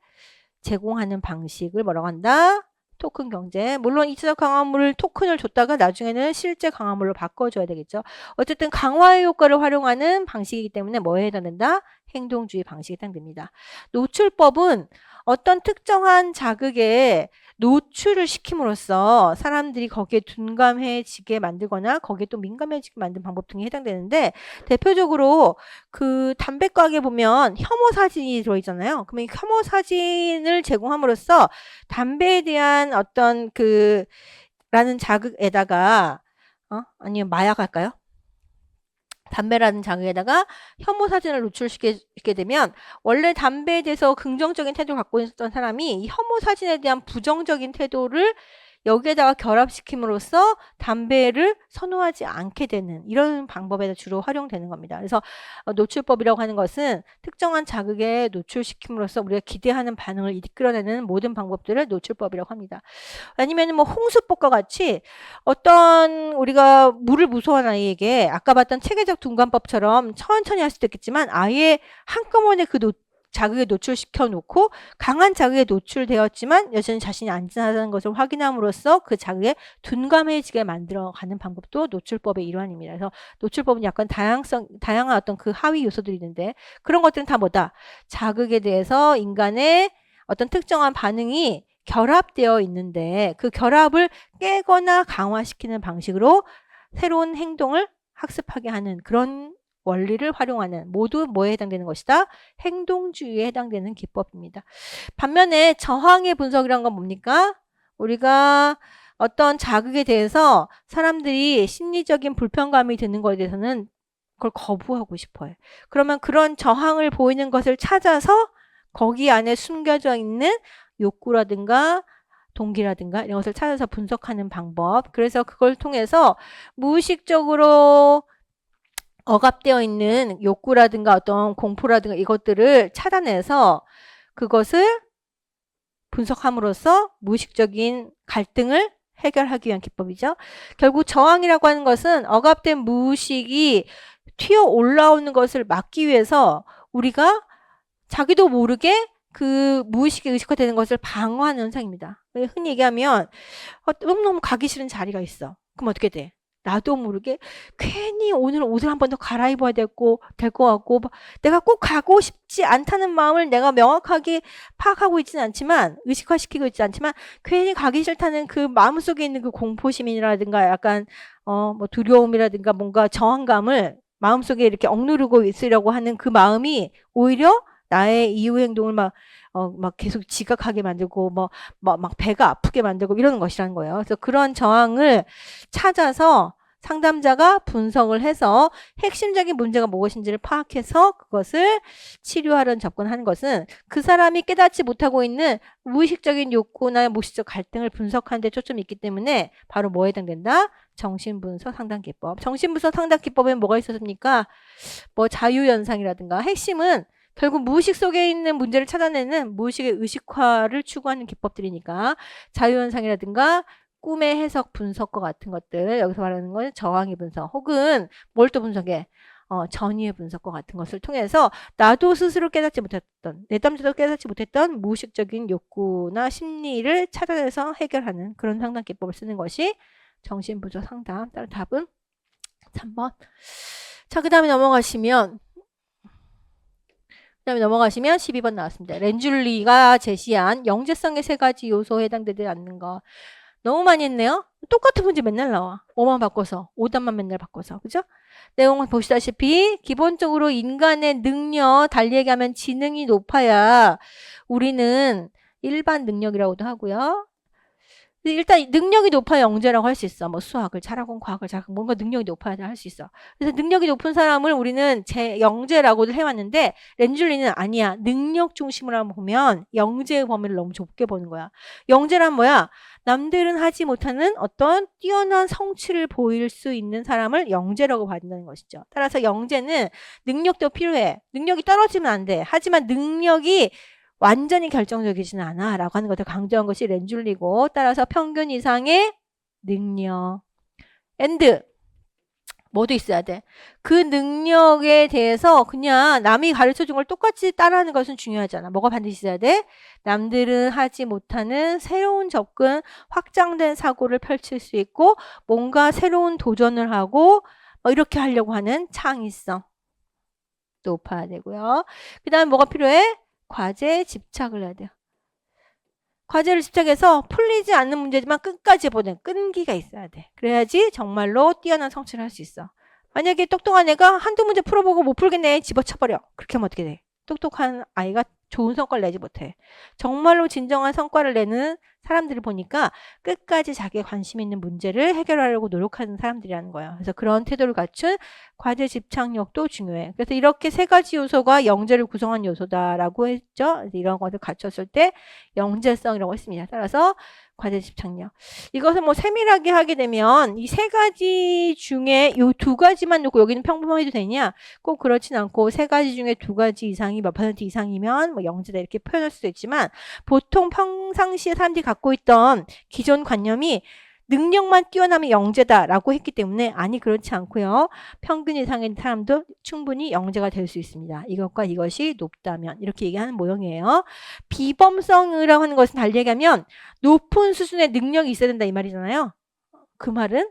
제공하는 방식을 뭐라고 한다? 토큰 경제. 물론 2차적 강화물을 토큰을 줬다가 나중에는 실제 강화물로 바꿔줘야 되겠죠. 어쨌든 강화의 효과를 활용하는 방식이기 때문에 뭐에 해당된다? 행동주의 방식에 해당됩니다. 노출법은 어떤 특정한 자극에 노출을 시킴으로써 사람들이 거기에 둔감해지게 만들거나 거기에 또 민감해지게 만든 방법 등에 해당되는데 대표적으로 그 담배 가게 보면 혐오 사진이 들어있잖아요. 그러면 혐오 사진을 제공함으로써 담배에 대한 어떤 라는 자극에다가 아니면 마약 할까요? 담배라는 자극에다가 혐오 사진을 노출시키게 되면 원래 담배에 대해서 긍정적인 태도를 갖고 있었던 사람이 이 혐오 사진에 대한 부정적인 태도를 여기에다가 결합시킴으로써 담배를 선호하지 않게 되는 이런 방법에 주로 활용되는 겁니다. 그래서 노출법이라고 하는 것은 특정한 자극에 노출시킴으로써 우리가 기대하는 반응을 이끌어내는 모든 방법들을 노출법이라고 합니다. 아니면 뭐 홍수법과 같이 어떤 우리가 물을 무서워하는 아이에게 아까 봤던 체계적 둔감법처럼 천천히 할 수도 있겠지만 아예 한꺼번에 자극에 노출시켜 놓고 강한 자극에 노출되었지만 여전히 자신이 안전하다는 것을 확인함으로써 그 자극에 둔감해지게 만들어가는 방법도 노출법의 일환입니다. 그래서 노출법은 약간 다양한 어떤 그 하위 요소들이 있는데 그런 것들은 다 뭐다? 자극에 대해서 인간의 어떤 특정한 반응이 결합되어 있는데 그 결합을 깨거나 강화시키는 방식으로 새로운 행동을 학습하게 하는 그런 원리를 활용하는 모두 뭐에 해당되는 것이다? 행동주의에 해당되는 기법입니다. 반면에 저항의 분석이란 건 뭡니까? 우리가 어떤 자극에 대해서 사람들이 심리적인 불편감이 드는 것에 대해서는 그걸 거부하고 싶어요. 그러면 그런 저항을 보이는 것을 찾아서 거기 안에 숨겨져 있는 욕구라든가 동기라든가 이런 것을 찾아서 분석하는 방법. 그래서 그걸 통해서 무의식적으로 억압되어 있는 욕구라든가 어떤 공포라든가 이것들을 차단해서 그것을 분석함으로써 무의식적인 갈등을 해결하기 위한 기법이죠. 결국 저항이라고 하는 것은 억압된 무의식이 튀어 올라오는 것을 막기 위해서 우리가 자기도 모르게 그 무의식이 의식화되는 것을 방어하는 현상입니다. 흔히 얘기하면 너무너무 가기 싫은 자리가 있어. 그럼 어떻게 돼? 나도 모르게 괜히 오늘 옷을 한 번 더 갈아입어야 될 것 같고 내가 꼭 가고 싶지 않다는 마음을 내가 명확하게 파악하고 있지는 않지만 의식화시키고 있지 않지만 괜히 가기 싫다는 그 마음속에 있는 그 공포심이라든가 약간 뭐 두려움이라든가 뭔가 저항감을 마음속에 이렇게 억누르고 있으려고 하는 그 마음이 오히려 나의 이후 행동을 막 계속 지각하게 만들고, 막 배가 아프게 만들고 이러는 것이라는 거예요. 그래서 그런 저항을 찾아서 상담자가 분석을 해서 핵심적인 문제가 무엇인지를 파악해서 그것을 치료하려는 접근하는 것은 그 사람이 깨닫지 못하고 있는 무의식적인 욕구나 무의식적 갈등을 분석하는 데 초점이 있기 때문에 바로 뭐에 해당된다? 정신분석 상담기법. 정신분석 상담기법에 뭐가 있었습니까? 자유현상이라든가 핵심은 결국 무의식 속에 있는 문제를 찾아내는 무의식의 의식화를 추구하는 기법들이니까 자유현상이라든가 꿈의 해석 분석과 같은 것들, 여기서 말하는 건 저항의 분석 혹은 뭘 또 분석해? 전이의 분석과 같은 것을 통해서 나도 스스로 깨닫지 못했던, 내 땀도 깨닫지 못했던 무의식적인 욕구나 심리를 찾아내서 해결하는 그런 상담 기법을 쓰는 것이 정신분석 상담. 따라 답은 3번. 자, 그 다음에 넘어가시면 12번 나왔습니다. 렌줄리가 제시한 영재성의 3가지 요소에 해당되지 않는 거. 너무 많이 했네요. 똑같은 문제 맨날 나와. 5만 바꿔서. 5단만 맨날 바꿔서. 그죠? 내용을 보시다시피 기본적으로 인간의 능력, 달리 얘기하면 지능이 높아야 우리는 일반 능력이라고도 하고요. 일단 능력이 높아야 영재라고 할 수 있어. 수학을 잘하고 과학을 잘하고 뭔가 능력이 높아야 할 수 있어. 그래서 능력이 높은 사람을 우리는 영재라고도 해왔는데 렌줄리는 아니야. 능력 중심으로 한번 보면 영재의 범위를 너무 좁게 보는 거야. 영재란 뭐야? 남들은 하지 못하는 어떤 뛰어난 성취를 보일 수 있는 사람을 영재라고 받는다는 것이죠. 따라서 영재는 능력도 필요해. 능력이 떨어지면 안 돼. 하지만 능력이 완전히 결정적이지는 않아 라고 하는 것을 강조한 것이 렌줄리고 따라서 평균 이상의 능력 and 뭐도 있어야 돼. 그 능력에 대해서 그냥 남이 가르쳐준 걸 똑같이 따라하는 것은 중요하지 않아. 뭐가 반드시 있어야 돼? 남들은 하지 못하는 새로운 접근, 확장된 사고를 펼칠 수 있고 뭔가 새로운 도전을 하고 이렇게 하려고 하는 창의성 높아야 되고요. 그 다음에 뭐가 필요해? 과제에 집착을 해야 돼요. 과제를 집착해서 풀리지 않는 문제지만 끝까지 보는 끈기가 있어야 돼. 그래야지 정말로 뛰어난 성취를 할 수 있어. 만약에 똑똑한 애가 한두 문제 풀어보고 못 풀겠네. 집어쳐버려. 그렇게 하면 어떻게 돼? 똑똑한 아이가 좋은 성과를 내지 못해. 정말로 진정한 성과를 내는 사람들을 보니까 끝까지 자기의 관심 있는 문제를 해결하려고 노력하는 사람들이라는 거예요. 그래서 그런 태도를 갖춘 과제 집착력도 중요해. 그래서 이렇게 3가지 요소가 영재를 구성한 요소다라고 했죠. 이런 것을 갖췄을 때 영재성이라고 했습니다. 따라서 과제 집착력. 이것을 세밀하게 하게 되면 이 3가지 중에 요 2가지만 놓고 여기는 평범해도 되냐? 꼭 그렇진 않고 3가지 중에 2가지 이상이 몇 % 이상이면 영재다 이렇게 표현할 수도 있지만 보통 평상시에 사람들이 갖고 있던 기존 관념이 능력만 뛰어나면 영재다라고 했기 때문에 아니 그렇지 않고요. 평균 이상의 사람도 충분히 영재가 될 수 있습니다. 이것과 이것이 높다면 이렇게 얘기하는 모형이에요. 비범성이라고 하는 것은 달리 얘기하면 높은 수준의 능력이 있어야 된다 이 말이잖아요. 그 말은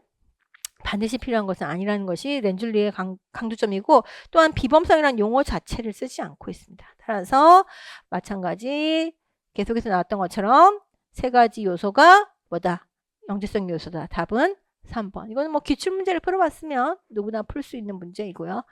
반드시 필요한 것은 아니라는 것이 렌줄리의 강조점이고 또한 비범성이라는 용어 자체를 쓰지 않고 있습니다. 따라서 마찬가지 계속해서 나왔던 것처럼 3가지 요소가 뭐다? 영재성 요소다. 답은 3번. 이거는 기출문제를 풀어봤으면 누구나 풀 수 있는 문제이고요.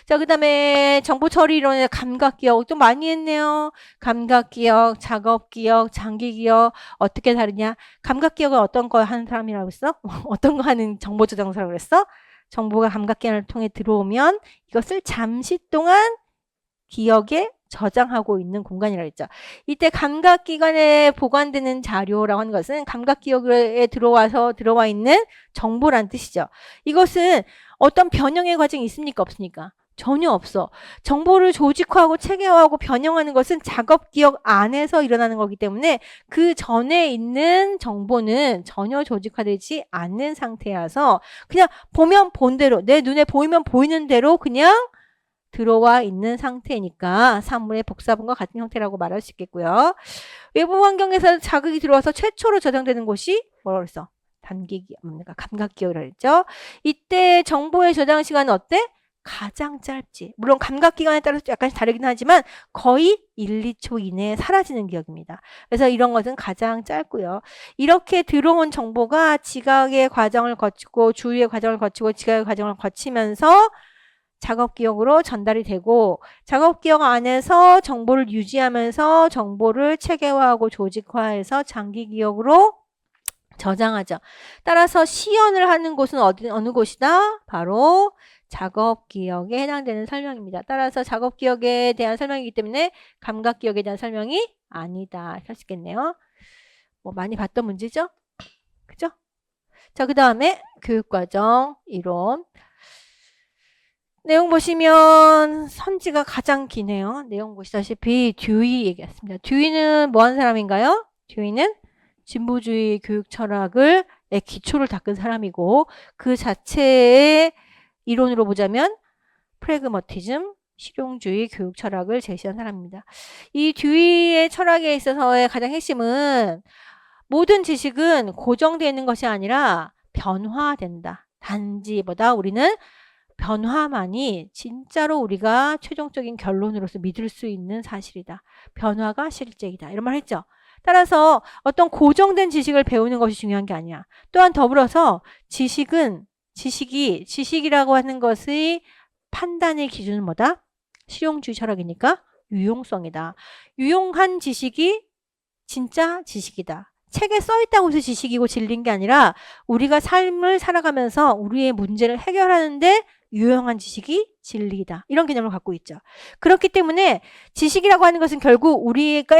자, 그 다음에 정보처리론의 감각기억 또 많이 했네요. 감각기억, 작업기억, 장기기억 어떻게 다르냐? 감각기억은 어떤 거 하는 사람이라고 했어? 어떤 거 하는 정보저장사라고 했어? 정보가 감각기관을 통해 들어오면 이것을 잠시 동안 기억에 저장하고 있는 공간이라고 했죠. 이때 감각기관에 보관되는 자료라고 하는 것은 감각기억에 들어와 있는 정보란 뜻이죠. 이것은 어떤 변형의 과정이 있습니까? 없습니까? 전혀 없어. 정보를 조직화하고 체계화하고 변형하는 것은 작업기억 안에서 일어나는 거기 때문에 그 전에 있는 정보는 전혀 조직화되지 않는 상태라서 그냥 보면 본 대로 내 눈에 보이면 보이는 대로 그냥 들어와 있는 상태니까 사물의 복사본과 같은 형태라고 말할 수 있겠고요. 외부 환경에서 자극이 들어와서 최초로 저장되는 곳이 뭐라고 그랬어? 감각기억이라고 했죠. 이때 정보의 저장 시간은 어때? 가장 짧지. 물론 감각기관에 따라서 약간씩 다르긴 하지만 거의 1, 2초 이내에 사라지는 기억입니다. 그래서 이런 것은 가장 짧고요. 이렇게 들어온 정보가 지각의 과정을 거치고 주의의 과정을 거치고 지각의 과정을 거치면서 작업기억으로 전달이 되고 작업기억 안에서 정보를 유지하면서 정보를 체계화하고 조직화해서 장기기억으로 저장하죠. 따라서 시연을 하는 곳은 어느 곳이다? 바로 작업기억에 해당되는 설명입니다. 따라서 작업기억에 대한 설명이기 때문에 감각기억에 대한 설명이 아니다. 할 수 있겠네요. 뭐 많이 봤던 문제죠? 그죠? 자, 그 다음에 교육과정 이론. 내용 보시면 선지가 가장 기네요. 내용 보시다시피 듀이 얘기했습니다. 듀이는 뭐 하는 사람인가요? 듀이는 진보주의 교육 철학의 기초를 닦은 사람이고 그 자체의 이론으로 보자면 프래그머티즘, 실용주의 교육 철학을 제시한 사람입니다. 이 듀이의 철학에 있어서의 가장 핵심은 모든 지식은 고정되어 있는 것이 아니라 변화된다. 단지보다 우리는 변화만이 진짜로 우리가 최종적인 결론으로서 믿을 수 있는 사실이다. 변화가 실제이다. 이런 말 했죠. 따라서 어떤 고정된 지식을 배우는 것이 중요한 게 아니야. 또한 더불어서 지식이라고 하는 것의 판단의 기준은 뭐다? 실용주의 철학이니까 유용성이다. 유용한 지식이 진짜 지식이다. 책에 써있다고 해서 지식이고 진리인 게 아니라 우리가 삶을 살아가면서 우리의 문제를 해결하는데 유용한 지식이 진리이다. 이런 개념을 갖고 있죠. 그렇기 때문에 지식이라고 하는 것은 결국 우리가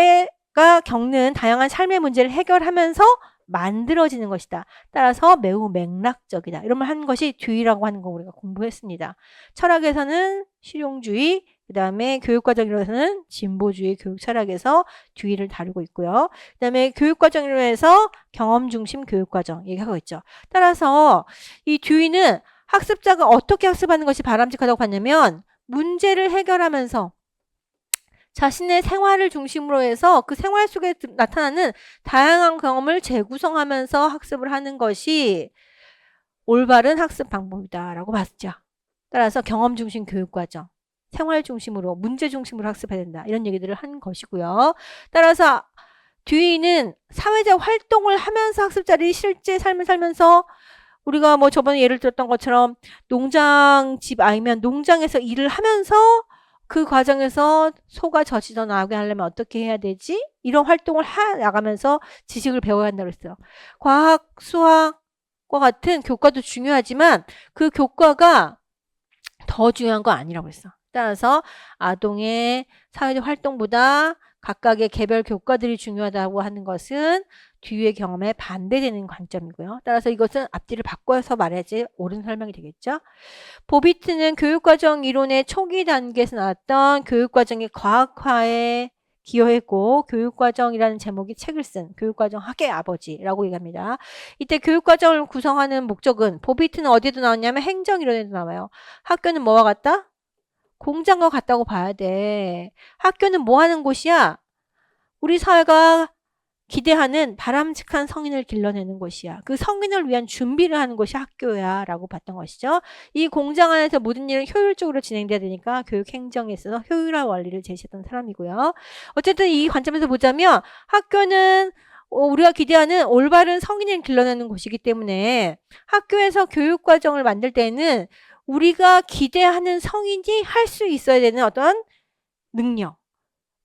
겪는 다양한 삶의 문제를 해결하면서 만들어지는 것이다. 따라서 매우 맥락적이다. 이런 말 하는 것이 듀이라고 하는 거 우리가 공부했습니다. 철학에서는 실용주의, 그 다음에 교육과정이론에서는 진보주의 교육 철학에서 듀이를 다루고 있고요. 그 다음에 교육과정이론에서 경험중심 교육과정 얘기하고 있죠. 따라서 이 듀이는 학습자가 어떻게 학습하는 것이 바람직하다고 봤냐면 문제를 해결하면서 자신의 생활을 중심으로 해서 그 생활 속에 나타나는 다양한 경험을 재구성하면서 학습을 하는 것이 올바른 학습 방법이다라고 봤죠. 따라서 경험 중심 교육과정, 생활 중심으로, 문제 중심으로 학습해야 된다. 이런 얘기들을 한 것이고요. 따라서 듀이는 사회적 활동을 하면서 학습자들이 실제 삶을 살면서 우리가 뭐 저번에 예를 들었던 것처럼 농장집 아니면 농장에서 일을 하면서 그 과정에서 소가 젖이 더 나오게 하려면 어떻게 해야 되지? 이런 활동을 나가면서 지식을 배워야 한다고 했어요. 과학, 수학과 같은 교과도 중요하지만 그 교과가 더 중요한 거 아니라고 했어. 따라서 아동의 사회적 활동보다 각각의 개별 교과들이 중요하다고 하는 것은 듀이의 경험에 반대되는 관점이고요. 따라서 이것은 앞뒤를 바꿔서 말해야지 옳은 설명이 되겠죠. 보비트는 교육과정 이론의 초기 단계에서 나왔던 교육과정의 과학화에 기여했고 교육과정이라는 제목의 책을 쓴 교육과정 학의 아버지라고 얘기합니다. 이때 교육과정을 구성하는 목적은 보비트는 어디에도 나왔냐면 행정이론에도 나와요. 학교는 뭐와 같다? 공장과 같다고 봐야 돼. 학교는 뭐 하는 곳이야? 우리 사회가 기대하는 바람직한 성인을 길러내는 곳이야. 그 성인을 위한 준비를 하는 곳이 학교야 라고 봤던 것이죠. 이 공장 안에서 모든 일은 효율적으로 진행돼야 되니까 교육행정에 있어서 효율화 원리를 제시했던 사람이고요. 어쨌든 이 관점에서 보자면 학교는 우리가 기대하는 올바른 성인을 길러내는 곳이기 때문에 학교에서 교육과정을 만들 때는 우리가 기대하는 성인이 할 수 있어야 되는 어떤 능력,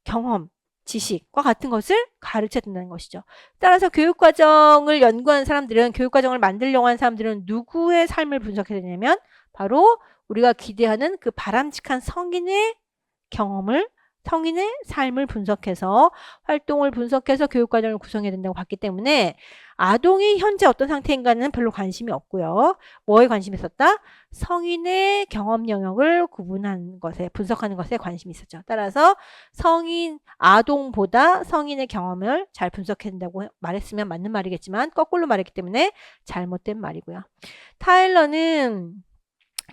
경험, 지식과 같은 것을 가르쳐야 된다는 것이죠. 따라서 교육과정을 연구하는 사람들은, 교육과정을 만들려고 하는 사람들은 누구의 삶을 분석해야 되냐면 바로 우리가 기대하는 그 바람직한 성인의 경험을, 성인의 삶을 분석해서 활동을 분석해서 교육과정을 구성해야 된다고 봤기 때문에 아동이 현재 어떤 상태인가는 별로 관심이 없고요. 뭐에 관심이 있었다? 성인의 경험 영역을 구분하는 것에, 분석하는 것에 관심이 있었죠. 따라서 아동보다 성인의 경험을 잘 분석해야 된다고 말했으면 맞는 말이겠지만 거꾸로 말했기 때문에 잘못된 말이고요. 타일러는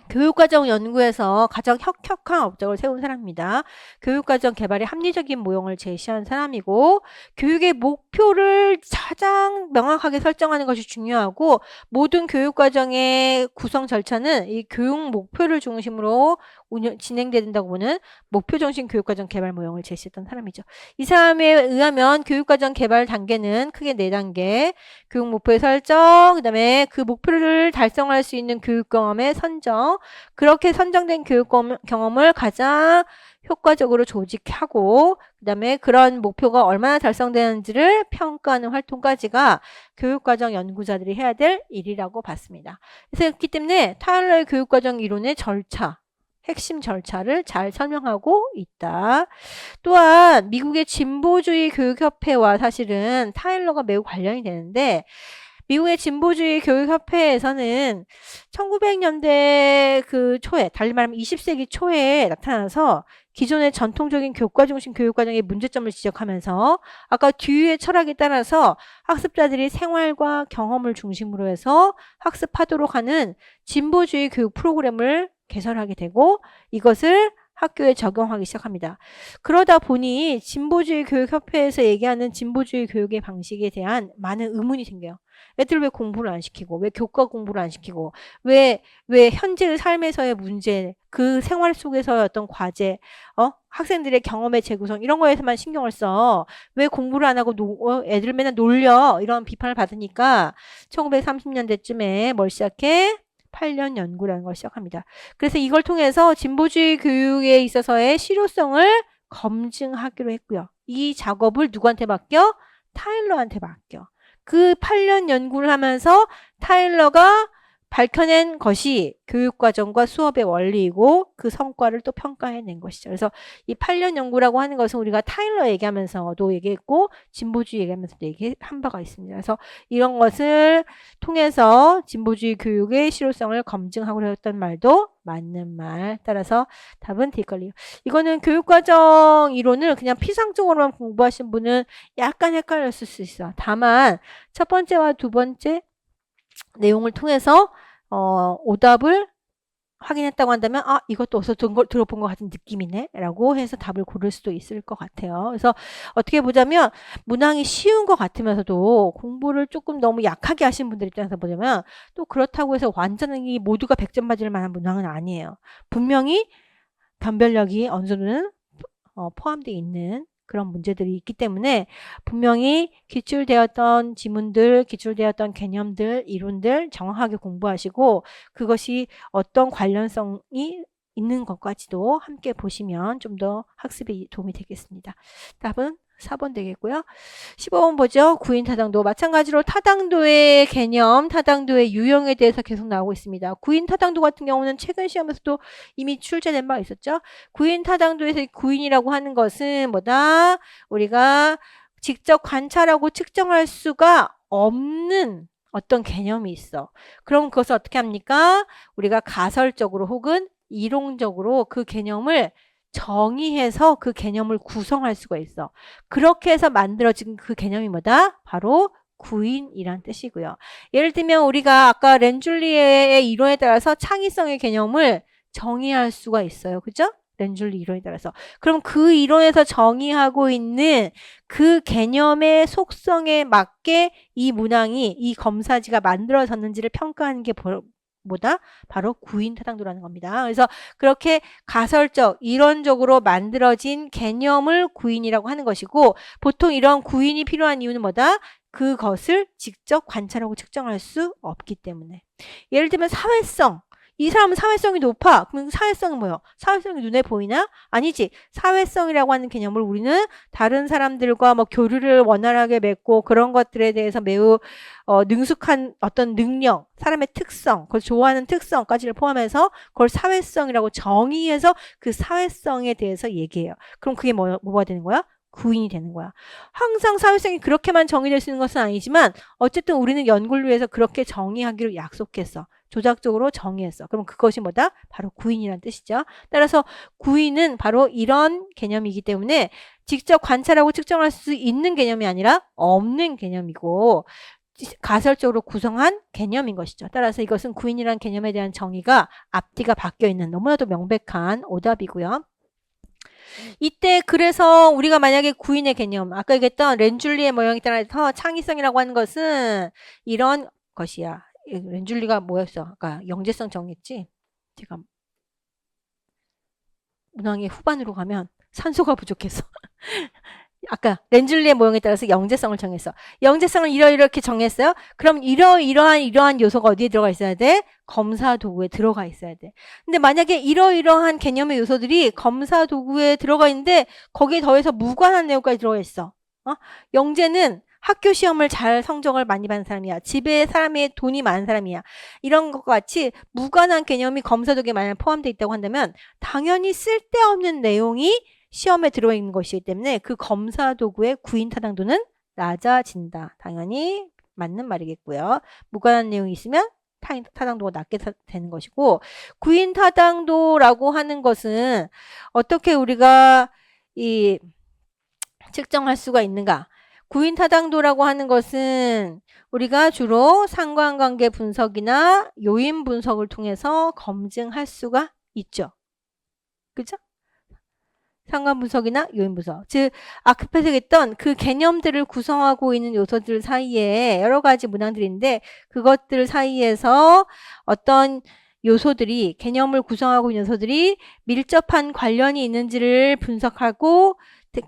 교육과정 연구에서 가장 혁혁한 업적을 세운 사람입니다. 교육과정 개발의 합리적인 모형을 제시한 사람이고 교육의 목표를 가장 명확하게 설정하는 것이 중요하고 모든 교육과정의 구성 절차는 이 교육 목표를 중심으로 진행된다고 보는 목표중심 교육과정 개발 모형을 제시했던 사람이죠. 이 사람에 의하면 교육과정 개발 단계는 크게 4단계, 교육 목표의 설정, 그 다음에 그 목표를 달성할 수 있는 교육 경험의 선정, 그죠? 그렇게 선정된 교육 경험을 가장 효과적으로 조직하고 그다음에 그런 목표가 얼마나 달성되는지를 평가하는 활동까지가 교육과정 연구자들이 해야 될 일이라고 봤습니다. 그렇기 때문에 타일러의 교육과정 이론의 절차, 핵심 절차를 잘 설명하고 있다. 또한 미국의 진보주의 교육협회와 사실은 타일러가 매우 관련이 되는데 미국의 진보주의 교육협회에서는 1900년대 그 초에, 달리 말하면 20세기 초에 나타나서 기존의 전통적인 교과 중심 교육과정의 문제점을 지적하면서 아까 듀이의 철학에 따라서 학습자들이 생활과 경험을 중심으로 해서 학습하도록 하는 진보주의 교육 프로그램을 개설하게 되고 이것을 학교에 적용하기 시작합니다. 그러다 보니 진보주의 교육협회에서 얘기하는 진보주의 교육의 방식에 대한 많은 의문이 생겨요. 애들 왜 공부를 안 시키고 왜 교과 공부를 안 시키고 왜 현재의 삶에서의 문제 그 생활 속에서의 어떤 과제 학생들의 경험의 재구성 이런 거에서만 신경을 써 왜 공부를 안 하고 애들 맨날 놀려 이런 비판을 받으니까 1930년대쯤에 뭘 시작해? 8년 연구라는 걸 시작합니다. 그래서 이걸 통해서 진보주의 교육에 있어서의 실효성을 검증하기로 했고요. 이 작업을 누구한테 맡겨? 타일러한테 맡겨. 그 8년 연구를 하면서 타일러가 밝혀낸 것이 교육과정과 수업의 원리이고 그 성과를 또 평가해낸 것이죠. 그래서 이 8년 연구라고 하는 것은 우리가 타일러 얘기하면서도 얘기했고 진보주의 얘기하면서도 얘기한 바가 있습니다. 그래서 이런 것을 통해서 진보주의 교육의 실효성을 검증하고 했던 말도 맞는 말. 따라서 답은 뒷걸리요. 이거는 교육과정 이론을 그냥 피상적으로만 공부하신 분은 약간 헷갈렸을 수 있어. 다만 첫 번째와 두 번째 내용을 통해서 오답을 확인했다고 한다면 이것도 어디서 들어본 것 같은 느낌이네 라고 해서 답을 고를 수도 있을 것 같아요. 그래서 어떻게 보자면 문항이 쉬운 것 같으면서도 공부를 조금 너무 약하게 하신 분들 입장에서 보자면 또 그렇다고 해서 완전히 모두가 100점 맞을 만한 문항은 아니에요. 분명히 변별력이 어느 정도는 포함되어 있는 그런 문제들이 있기 때문에 분명히 기출되었던 지문들, 기출되었던 개념들, 이론들 정확하게 공부하시고 그것이 어떤 관련성이 있는 것까지도 함께 보시면 좀 더 학습에 도움이 되겠습니다. 답은 4번 되겠고요. 15번 보죠. 구인 타당도. 마찬가지로 타당도의 개념, 타당도의 유형에 대해서 계속 나오고 있습니다. 구인 타당도 같은 경우는 최근 시험에서도 이미 출제된 바 있었죠. 구인 타당도에서 구인이라고 하는 것은 뭐다? 우리가 직접 관찰하고 측정할 수가 없는 어떤 개념이 있어. 그럼 그것을 어떻게 합니까? 우리가 가설적으로 혹은 이론적으로 그 개념을 정의해서 그 개념을 구성할 수가 있어. 그렇게 해서 만들어진 그 개념이 뭐다? 바로 구인이란 뜻이고요. 예를 들면 우리가 아까 렌줄리의 이론에 따라서 창의성의 개념을 정의할 수가 있어요. 그죠? 렌줄리 이론에 따라서. 그럼 그 이론에서 정의하고 있는 그 개념의 속성에 맞게 이 문항이, 이 검사지가 만들어졌는지를 평가하는 게 뭐다? 바로 구인 타당도라는 겁니다. 그래서 그렇게 가설적, 이론적으로 만들어진 개념을 구인이라고 하는 것이고 보통 이런 구인이 필요한 이유는 뭐다? 그것을 직접 관찰하고 측정할 수 없기 때문에. 예를 들면 사회성. 이 사람은 사회성이 높아. 그럼 사회성이 뭐예요? 사회성이 눈에 보이나? 아니지. 사회성이라고 하는 개념을 우리는 다른 사람들과 뭐 교류를 원활하게 맺고 그런 것들에 대해서 매우 능숙한 어떤 능력, 사람의 특성, 그걸 좋아하는 특성까지를 포함해서 그걸 사회성이라고 정의해서 그 사회성에 대해서 얘기해요. 그럼 그게 뭐가 되는 거야? 구인이 되는 거야. 항상 사회성이 그렇게만 정의될 수 있는 것은 아니지만 어쨌든 우리는 연구를 위해서 그렇게 정의하기로 약속했어. 조작적으로 정의했어. 그럼 그것이 뭐다? 바로 구인이란 뜻이죠. 따라서 구인은 바로 이런 개념이기 때문에 직접 관찰하고 측정할 수 있는 개념이 아니라 없는 개념이고 가설적으로 구성한 개념인 것이죠. 따라서 이것은 구인이란 개념에 대한 정의가 앞뒤가 바뀌어 있는 너무나도 명백한 오답이고요. 이때 그래서 우리가 만약에 구인의 개념, 아까 얘기했던 렌줄리의 모형에 따라서 창의성이라고 하는 것은 이런 것이야. 렌줄리가 뭐였어? 아까 영재성 정했지? 제가 문항의 후반으로 가면 산소가 부족해서 아까 렌즐리의 모형에 따라서 영재성을 정했어. 영재성을 이렇게 정했어요. 그럼 이러한 요소가 어디에 들어가 있어야 돼? 검사 도구에 들어가 있어야 돼. 근데 만약에 이러한 개념의 요소들이 검사 도구에 들어가 있는데 거기에 더해서 무관한 내용까지 들어가 있어. 영재는 학교 시험을 잘 성적을 많이 받는 사람이야. 집에 사람이 돈이 많은 사람이야. 이런 것과 같이 무관한 개념이 검사 도구에 만약 포함되어 있다고 한다면 당연히 쓸데없는 내용이 시험에 들어있는 것이기 때문에 그 검사 도구의 구인 타당도는 낮아진다. 당연히 맞는 말이겠고요. 무관한 내용이 있으면 타당도가 낮게 되는 것이고, 구인 타당도라고 하는 것은 어떻게 우리가 측정할 수가 있는가? 구인 타당도라고 하는 것은 우리가 주로 상관관계 분석이나 요인 분석을 통해서 검증할 수가 있죠. 그죠? 상관 분석이나 요인 분석. 즉, 앞에서 했던 그 개념들을 구성하고 있는 요소들 사이에 여러 가지 문항들인데 그것들 사이에서 어떤 요소들이, 개념을 구성하고 있는 요소들이 밀접한 관련이 있는지를 분석하고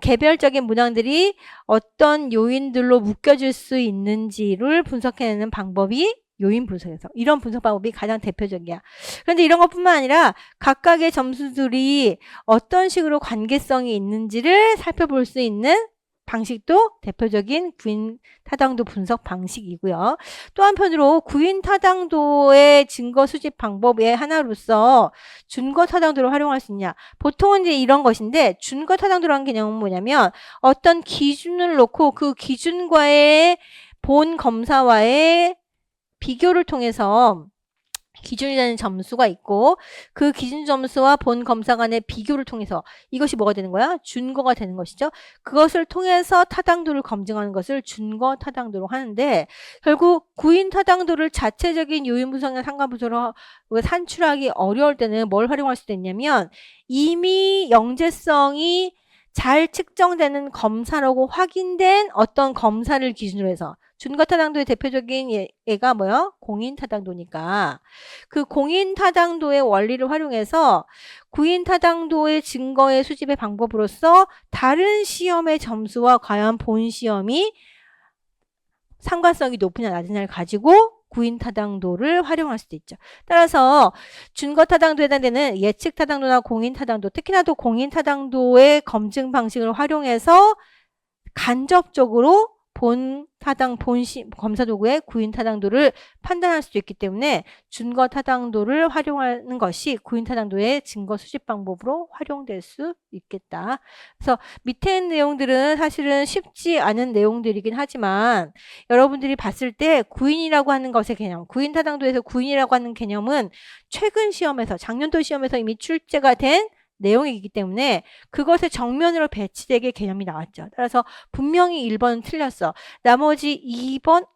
개별적인 문항들이 어떤 요인들로 묶여질 수 있는지를 분석해내는 방법이 요인 분석에서 이런 분석 방법이 가장 대표적이야. 그런데 이런 것뿐만 아니라 각각의 점수들이 어떤 식으로 관계성이 있는지를 살펴볼 수 있는 방식도 대표적인 구인 타당도 분석 방식이고요. 또 한편으로 구인 타당도의 증거 수집 방법의 하나로서 준거 타당도를 활용할 수 있냐. 보통은 이제 이런 것인데 준거 타당도라는 개념은 뭐냐면 어떤 기준을 놓고 그 기준과의 본 검사와의 비교를 통해서 기준이 되는 점수가 있고 그 기준 점수와 본 검사 간의 비교를 통해서 이것이 뭐가 되는 거야? 준거가 되는 것이죠. 그것을 통해서 타당도를 검증하는 것을 준거 타당도로 하는데 결국 구인 타당도를 자체적인 요인 분석이나 상관 분석으로 산출하기 어려울 때는 뭘 활용할 수도 있냐면 이미 영재성이 잘 측정되는 검사라고 확인된 어떤 검사를 기준으로 해서 준거 타당도의 대표적인 얘가 뭐요? 공인 타당도니까 그 공인 타당도의 원리를 활용해서 구인 타당도의 증거의 수집의 방법으로서 다른 시험의 점수와 과연 본 시험이 상관성이 높으냐 낮으냐를 가지고 구인 타당도를 활용할 수도 있죠. 따라서 준거 타당도에 해당되는 예측 타당도나 공인 타당도, 특히나도 공인 타당도의 검증 방식을 활용해서 간접적으로 검사 도구의 구인 타당도를 판단할 수도 있기 때문에 준거 타당도를 활용하는 것이 구인 타당도의 증거 수집 방법으로 활용될 수 있겠다. 그래서 밑에 있는 내용들은 사실은 쉽지 않은 내용들이긴 하지만 여러분들이 봤을 때 구인이라고 하는 것의 개념, 구인 타당도에서 구인이라고 하는 개념은 최근 시험에서, 작년도 시험에서 이미 출제가 된 내용이기 때문에 그것의 정면으로 배치되게 개념이 나왔죠. 따라서 분명히 1번은 틀렸어. 나머지 2번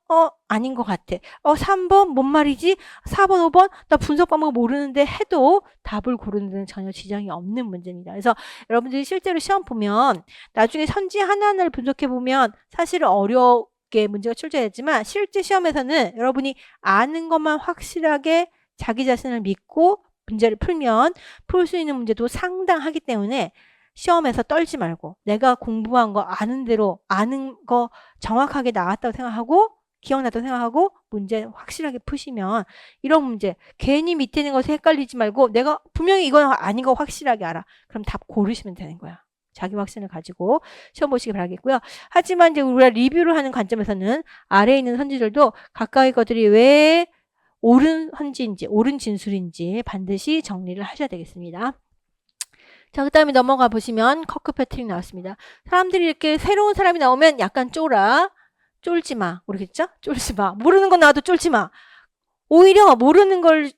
아닌 것 같아. 3번 뭔 말이지? 4번 5번 나 분석 방법 모르는데 해도 답을 고르는 데는 전혀 지장이 없는 문제입니다. 그래서 여러분들이 실제로 시험 보면 나중에 선지 하나하나를 분석해 보면 사실 어렵게 문제가 출제됐지만 실제 시험에서는 여러분이 아는 것만 확실하게 자기 자신을 믿고 문제를 풀면 풀 수 있는 문제도 상당하기 때문에 시험에서 떨지 말고 내가 공부한 거 아는 대로 아는 거 정확하게 나왔다고 생각하고 기억났다고 생각하고 문제 확실하게 푸시면 이런 문제 괜히 밑에 있는 것에 헷갈리지 말고 내가 분명히 이건 아닌 거 확실하게 알아. 그럼 답 고르시면 되는 거야. 자기 확신을 가지고 시험 보시기 바라겠고요. 하지만 이제 우리가 리뷰를 하는 관점에서는 아래에 있는 선지들도 각각의 것들이 왜 옳은 헌지인지 옳은 진술인지 반드시 정리를 하셔야 되겠습니다. 자, 그 다음에 넘어가 보시면 커크패트릭 나왔습니다. 사람들이 이렇게 새로운 사람이 나오면 약간 쫄지 마. 모르겠죠? 쫄지 마. 모르는 건 나와도 쫄지 마. 오히려 모르는 걸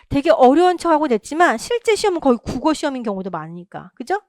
되게 어려운 척하고 냈지만 실제 시험은 거의 국어 시험인 경우도 많으니까. 그죠?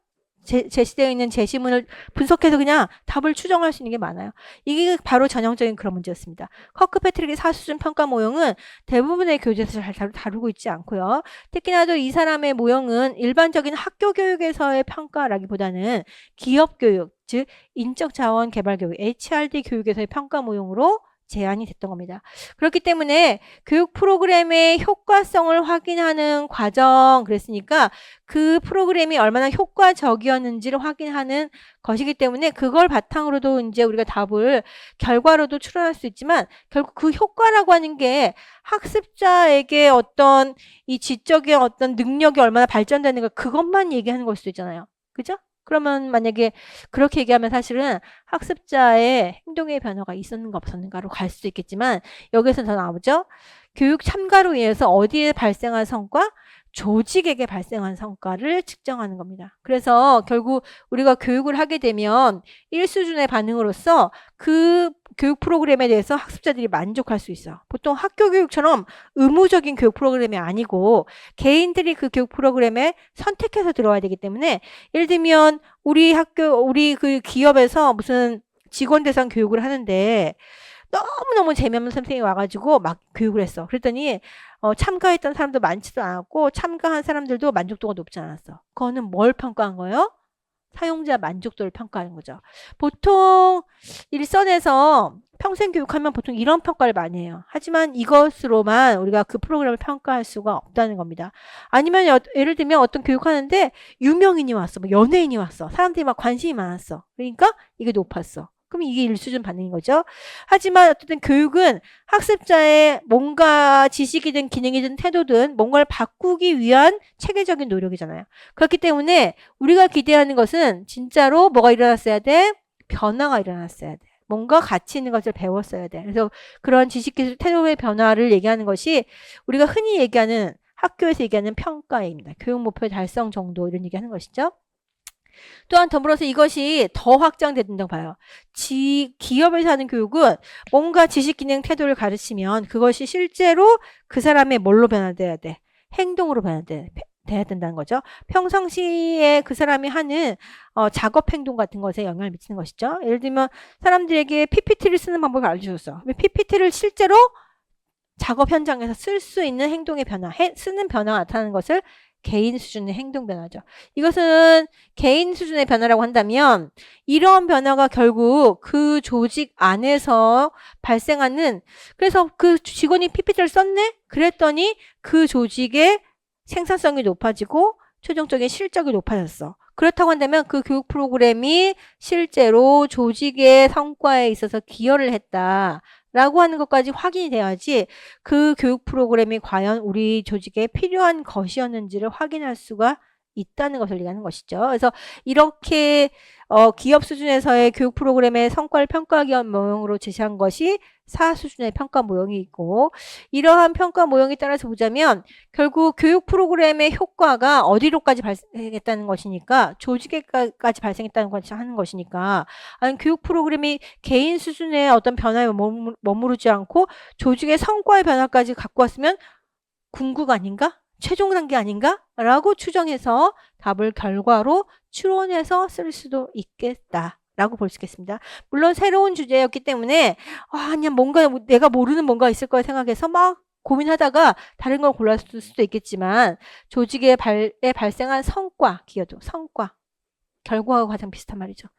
제시되어 있는 제시문을 분석해서 그냥 답을 추정할 수 있는 게 많아요. 이게 바로 전형적인 그런 문제였습니다. 커크패트릭의 사수준 평가 모형은 대부분의 교재에서 잘 다루고 있지 않고요. 특히나도 이 사람의 모형은 일반적인 학교 교육에서의 평가라기보다는 기업 교육, 즉 인적 자원 개발 교육, HRD 교육에서의 평가 모형으로 제안이 됐던 겁니다. 그렇기 때문에 교육 프로그램의 효과성을 확인하는 과정 그랬으니까 그 프로그램이 얼마나 효과적이었는지를 확인하는 것이기 때문에 그걸 바탕으로도 이제 우리가 답을 결과로도 추론할 수 있지만 결국 그 효과라고 하는 게 학습자에게 어떤 이 지적인 어떤 능력이 얼마나 발전되는가 그것만 얘기하는 걸 수도 있잖아요. 그죠? 그러면 만약에 그렇게 얘기하면 사실은 학습자의 행동의 변화가 있었는가 없었는가로 갈 수도 있겠지만 여기서 더 나오죠. 교육 참가로 인해서 어디에 발생한 성과? 조직에게 발생한 성과를 측정하는 겁니다. 그래서 결국 우리가 교육을 하게 되면 1수준의 반응으로서 그 교육 프로그램에 대해서 학습자들이 만족할 수 있어요. 보통 학교 교육처럼 의무적인 교육 프로그램이 아니고 개인들이 그 교육 프로그램에 선택해서 들어와야 되기 때문에 예를 들면 우리 그 기업에서 무슨 직원 대상 교육을 하는데 너무너무 재미없는 선생님이 와가지고 막 교육을 했어. 그랬더니 참가했던 사람도 많지도 않았고 참가한 사람들도 만족도가 높지 않았어. 그거는 뭘 평가한 거예요? 사용자 만족도를 평가하는 거죠. 보통 일선에서 평생 교육하면 보통 이런 평가를 많이 해요. 하지만 이것으로만 우리가 그 프로그램을 평가할 수가 없다는 겁니다. 아니면 예를 들면 어떤 교육하는데 유명인이 왔어. 뭐 연예인이 왔어. 사람들이 막 관심이 많았어. 그러니까 이게 높았어. 그럼 이게 1수준 반응인 거죠. 하지만 어쨌든 교육은 학습자의 뭔가 지식이든 기능이든 태도든 뭔가를 바꾸기 위한 체계적인 노력이잖아요. 그렇기 때문에 우리가 기대하는 것은 진짜로 뭐가 일어났어야 돼? 변화가 일어났어야 돼. 뭔가 가치 있는 것을 배웠어야 돼. 그래서 그런 지식, 기술, 태도의 변화를 얘기하는 것이 우리가 흔히 얘기하는 학교에서 얘기하는 평가입니다. 교육 목표 달성 정도 이런 얘기하는 것이죠. 또한 더불어서 이것이 더 확장된다고 봐요. 기업에서 하는 교육은 뭔가 지식, 기능, 태도를 가르치면 그것이 실제로 그 사람의 뭘로 변화돼야 돼? 행동으로 변화돼야 된다는 거죠. 평상시에 그 사람이 하는 작업 행동 같은 것에 영향을 미치는 것이죠. 예를 들면 사람들에게 PPT를 쓰는 방법을 알려줬어. PPT를 실제로 작업 현장에서 쓸 수 있는 행동의 변화, 쓰는 변화가 나타나는 것을 개인 수준의 행동 변화죠. 이것은 개인 수준의 변화라고 한다면 이러한 변화가 결국 그 조직 안에서 발생하는 그래서 그 직원이 PPT를 썼네? 그랬더니 그 조직의 생산성이 높아지고 최종적인 실적이 높아졌어. 그렇다고 한다면 그 교육 프로그램이 실제로 조직의 성과에 있어서 기여를 했다. 라고 하는 것까지 확인이 돼야지 그 교육 프로그램이 과연 우리 조직에 필요한 것이었는지를 확인할 수가 있다는 것을 얘기하는 것이죠. 그래서 이렇게 기업 수준에서의 교육 프로그램의 성과를 평가하기 위한 모형으로 제시한 것이 4수준의 평가 모형이 있고 이러한 평가 모형에 따라서 보자면 결국 교육 프로그램의 효과가 어디로까지 발생했다는 것이니까 조직에까지 발생했다는 것이 하는 것이니까 아니 교육 프로그램이 개인 수준의 어떤 변화에 머무르지 않고 조직의 성과의 변화까지 갖고 왔으면 궁극 아닌가? 최종 단계 아닌가? 라고 추정해서 답을 결과로 추론해서 쓸 수도 있겠다. 라고 볼 수 있겠습니다. 물론 새로운 주제였기 때문에 그냥 뭔가 내가 모르는 뭔가 있을 거라 생각해서 막 고민하다가 다른 걸 골랐을 수도 있겠지만 조직에 발생한 성과, 기여도, 성과, 결과가 가장 비슷한 말이죠.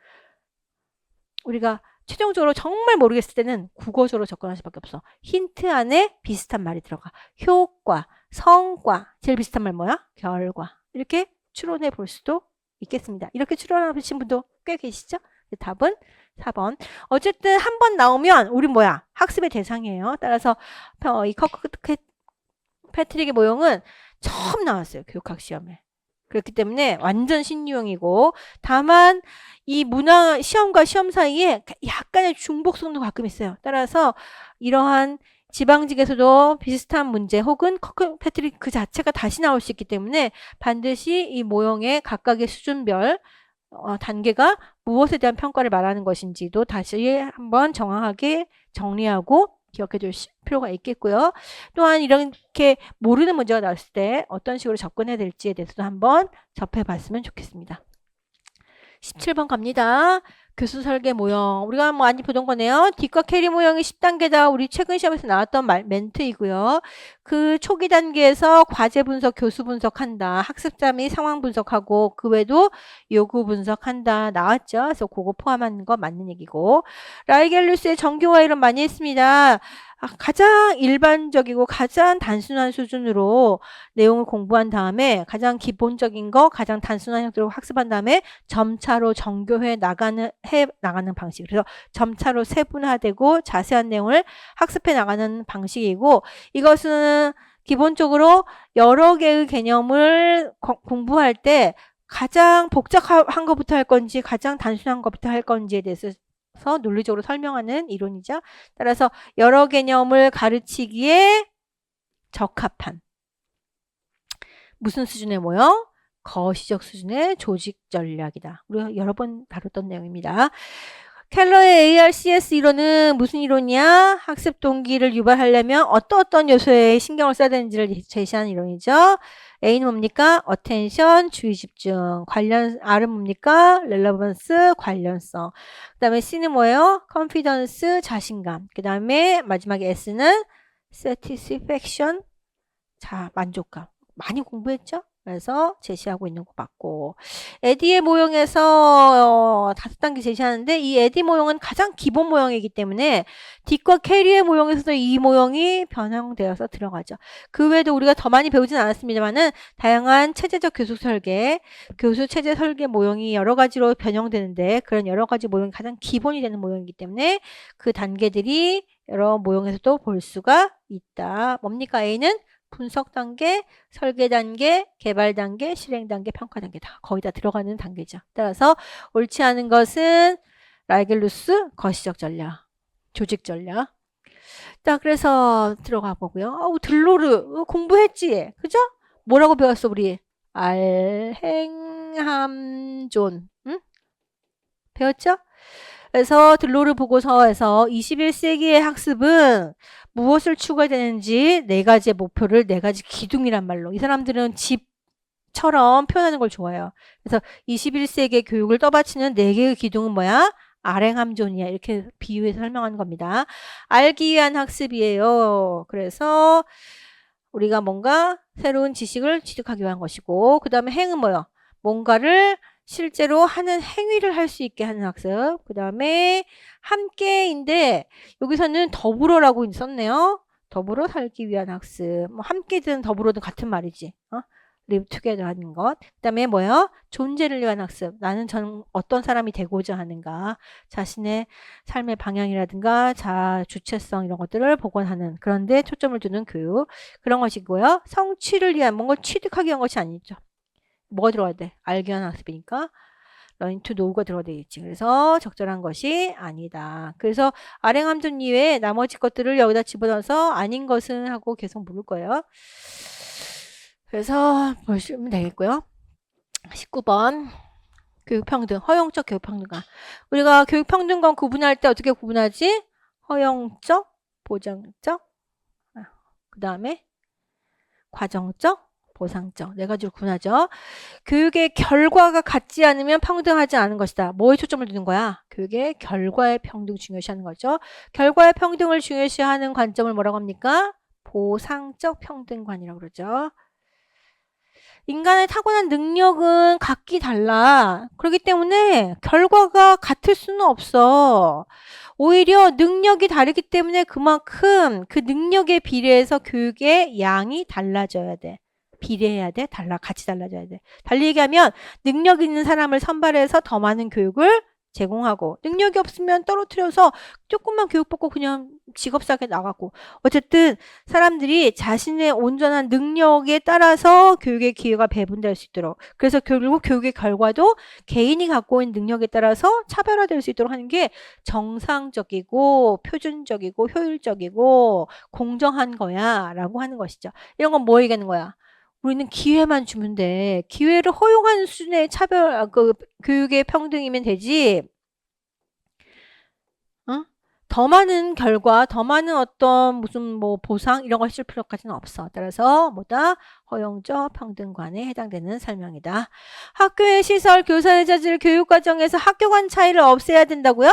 우리가 최종적으로 정말 모르겠을 때는 국어적으로 접근할 수밖에 없어. 힌트 안에 비슷한 말이 들어가. 효과, 성과, 제일 비슷한 말 뭐야? 결과. 이렇게 추론해 볼 수도 있겠습니다. 이렇게 추론하신 분도 꽤 계시죠? 답은 4번. 어쨌든 한 번 나오면 우린 뭐야? 학습의 대상이에요. 따라서 이 커크패트릭의 모형은 처음 나왔어요. 교육학 시험에. 그렇기 때문에 완전 신유형이고 다만 이 문화 시험과 시험 사이에 약간의 중복성도 가끔 있어요. 따라서 이러한 지방직에서도 비슷한 문제 혹은 커크패트릭 그 자체가 다시 나올 수 있기 때문에 반드시 이 모형의 각각의 수준별 단계가 무엇에 대한 평가를 말하는 것인지도 다시 한번 정확하게 정리하고 기억해 줄 필요가 있겠고요. 또한 이렇게 모르는 문제가 나왔을 때 어떤 식으로 접근해야 될지에 대해서도 한번 접해봤으면 좋겠습니다. 17번 갑니다. 교수 설계 모형. 우리가 많이 보던 거네요. 뒷과 캐리 모형이 10단계다. 우리 최근 시험에서 나왔던 멘트이고요. 그 초기 단계에서 과제 분석, 교수 분석한다. 학습자 및 상황 분석하고 그 외에도 요구 분석한다. 나왔죠. 그래서 그거 포함한 거 맞는 얘기고. 라이겔루스의 정교화 이론 많이 했습니다. 가장 일반적이고 가장 단순한 수준으로 내용을 공부한 다음에 가장 기본적인 거 가장 단순한 형태로 학습한 다음에 점차로 정교해 나가는 방식. 그래서 점차로 세분화되고 자세한 내용을 학습해 나가는 방식이고 이것은 기본적으로 여러 개의 개념을 공부할 때 가장 복잡한 것부터 할 건지 가장 단순한 것부터 할 건지에 대해서 논리적으로 설명하는 이론이죠. 따라서 여러 개념을 가르치기에 적합한 무슨 수준의 모형? 거시적 수준의 조직 전략이다. 우리가 여러 번 다뤘던 내용입니다. 켈러의 ARCS 이론은 무슨 이론이야? 학습 동기를 유발하려면 어떤 요소에 신경을 써야 되는지를 제시하는 이론이죠. A는 뭡니까? attention, 주의 집중. R은 뭡니까? relevance, 관련성. 그 다음에 C는 뭐예요? confidence, 자신감. 그 다음에 마지막에 S는 satisfaction, 만족감. 많이 공부했죠? 그래서 제시하고 있는 거 맞고 에디의 모형에서 5단계 제시하는데 이 에디 모형은 가장 기본 모형이기 때문에 딕과 캐리의 모형에서도 이 모형이 변형되어서 들어가죠. 그 외에도 우리가 더 많이 배우진 않았습니다만은 다양한 체제적 교수 설계, 교수 체제 설계 모형이 여러 가지로 변형되는데 그런 여러 가지 모형이 가장 기본이 되는 모형이기 때문에 그 단계들이 여러 모형에서도 볼 수가 있다. 뭡니까? A는 분석 단계, 설계 단계, 개발 단계, 실행 단계, 평가 단계 다 거의 다 들어가는 단계죠. 따라서 옳지 않은 것은 라이겔루스 거시적 전략, 조직 전략. 자, 그래서 들어가 보고요. 들로르 공부했지, 그죠? 뭐라고 배웠어 우리? 알행함존, 응? 배웠죠? 그래서 들로르 보고서에서 21세기의 학습은 무엇을 추구해야 되는지 4가지의 목표를 4가지 기둥이란 말로 이 사람들은 집처럼 표현하는 걸 좋아해요. 그래서 21세기의 교육을 떠받치는 4개의 기둥은 뭐야? 알행함존이야. 이렇게 비유해서 설명하는 겁니다. 알기 위한 학습이에요. 그래서 우리가 뭔가 새로운 지식을 취득하기 위한 것이고 그 다음에 행은 뭐요? 뭔가를 실제로 하는 행위를 할 수 있게 하는 학습. 그 다음에 함께인데 여기서는 더불어라고 썼네요. 더불어 살기 위한 학습. 뭐 함께든 더불어든 같은 말이지. live together 하는 것. 그 다음에 뭐요? 존재를 위한 학습. 나는 어떤 사람이 되고자 하는가. 자신의 삶의 방향이라든가 주체성 이런 것들을 복원하는 그런 데 초점을 두는 교육. 그런 것이고요. 성취를 위한 뭔가 취득하기 위한 것이 아니죠. 뭐가 들어가야 돼? 알기 위한 학습이니까 learn to know가 들어가야 되겠지. 그래서 적절한 것이 아니다. 그래서 알행함존 이외에 나머지 것들을 여기다 집어넣어서 아닌 것은 하고 계속 물을 거예요. 그래서 보시면 되겠고요. 19번 교육평등, 허용적 교육평등과 우리가 교육평등과 구분할 때 어떻게 구분하지? 허용적, 보장적, 그 다음에 과정적, 보상적 4가지로 구분하죠. 교육의 결과가 같지 않으면 평등하지 않은 것이다. 뭐에 초점을 두는 거야? 교육의 결과의 평등 중요시하는 거죠. 결과의 평등을 중요시하는 관점을 뭐라고 합니까? 보상적 평등관이라고 그러죠. 인간의 타고난 능력은 각기 달라. 그렇기 때문에 결과가 같을 수는 없어. 오히려 능력이 다르기 때문에 그만큼 그 능력에 비례해서 교육의 양이 달라져야 돼. 비례해야 돼. 같이 달라져야 돼. 달리 얘기하면 능력 있는 사람을 선발해서 더 많은 교육을 제공하고 능력이 없으면 떨어뜨려서 조금만 교육받고 그냥 직업사게 나가고 어쨌든 사람들이 자신의 온전한 능력에 따라서 교육의 기회가 배분될 수 있도록 그래서 결국 교육의 결과도 개인이 갖고 있는 능력에 따라서 차별화될 수 있도록 하는 게 정상적이고 표준적이고 효율적이고 공정한 거야 라고 하는 것이죠. 이런 건 뭐 얘기하는 거야? 우리는 기회만 주면 돼. 기회를 허용하는 수준의 교육의 평등이면 되지. 더 많은 결과, 더 많은 어떤 무슨 뭐 보상 이런 걸 쓸 필요까지는 없어. 따라서 뭐다? 허용적 평등관에 해당되는 설명이다. 학교의 시설, 교사의 자질, 교육 과정에서 학교 간 차이를 없애야 된다고요?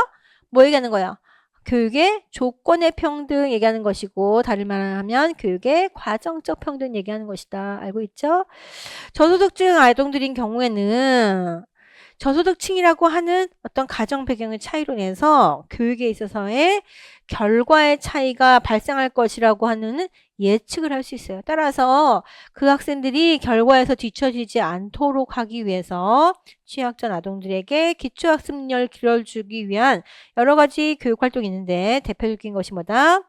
뭐 얘기하는 거야? 교육의 조건의 평등 얘기하는 것이고, 다른 말을 하면 교육의 과정적 평등 얘기하는 것이다. 알고 있죠? 저소득층 아동들인 경우에는 저소득층이라고 하는 어떤 가정 배경의 차이로 인해서 교육에 있어서의 결과의 차이가 발생할 것이라고 하는 예측을 할 수 있어요. 따라서 그 학생들이 결과에서 뒤처지지 않도록 하기 위해서 취약전 아동들에게 기초학습력을 길러주기 위한 여러 가지 교육활동이 있는데 대표적인 것이 뭐다?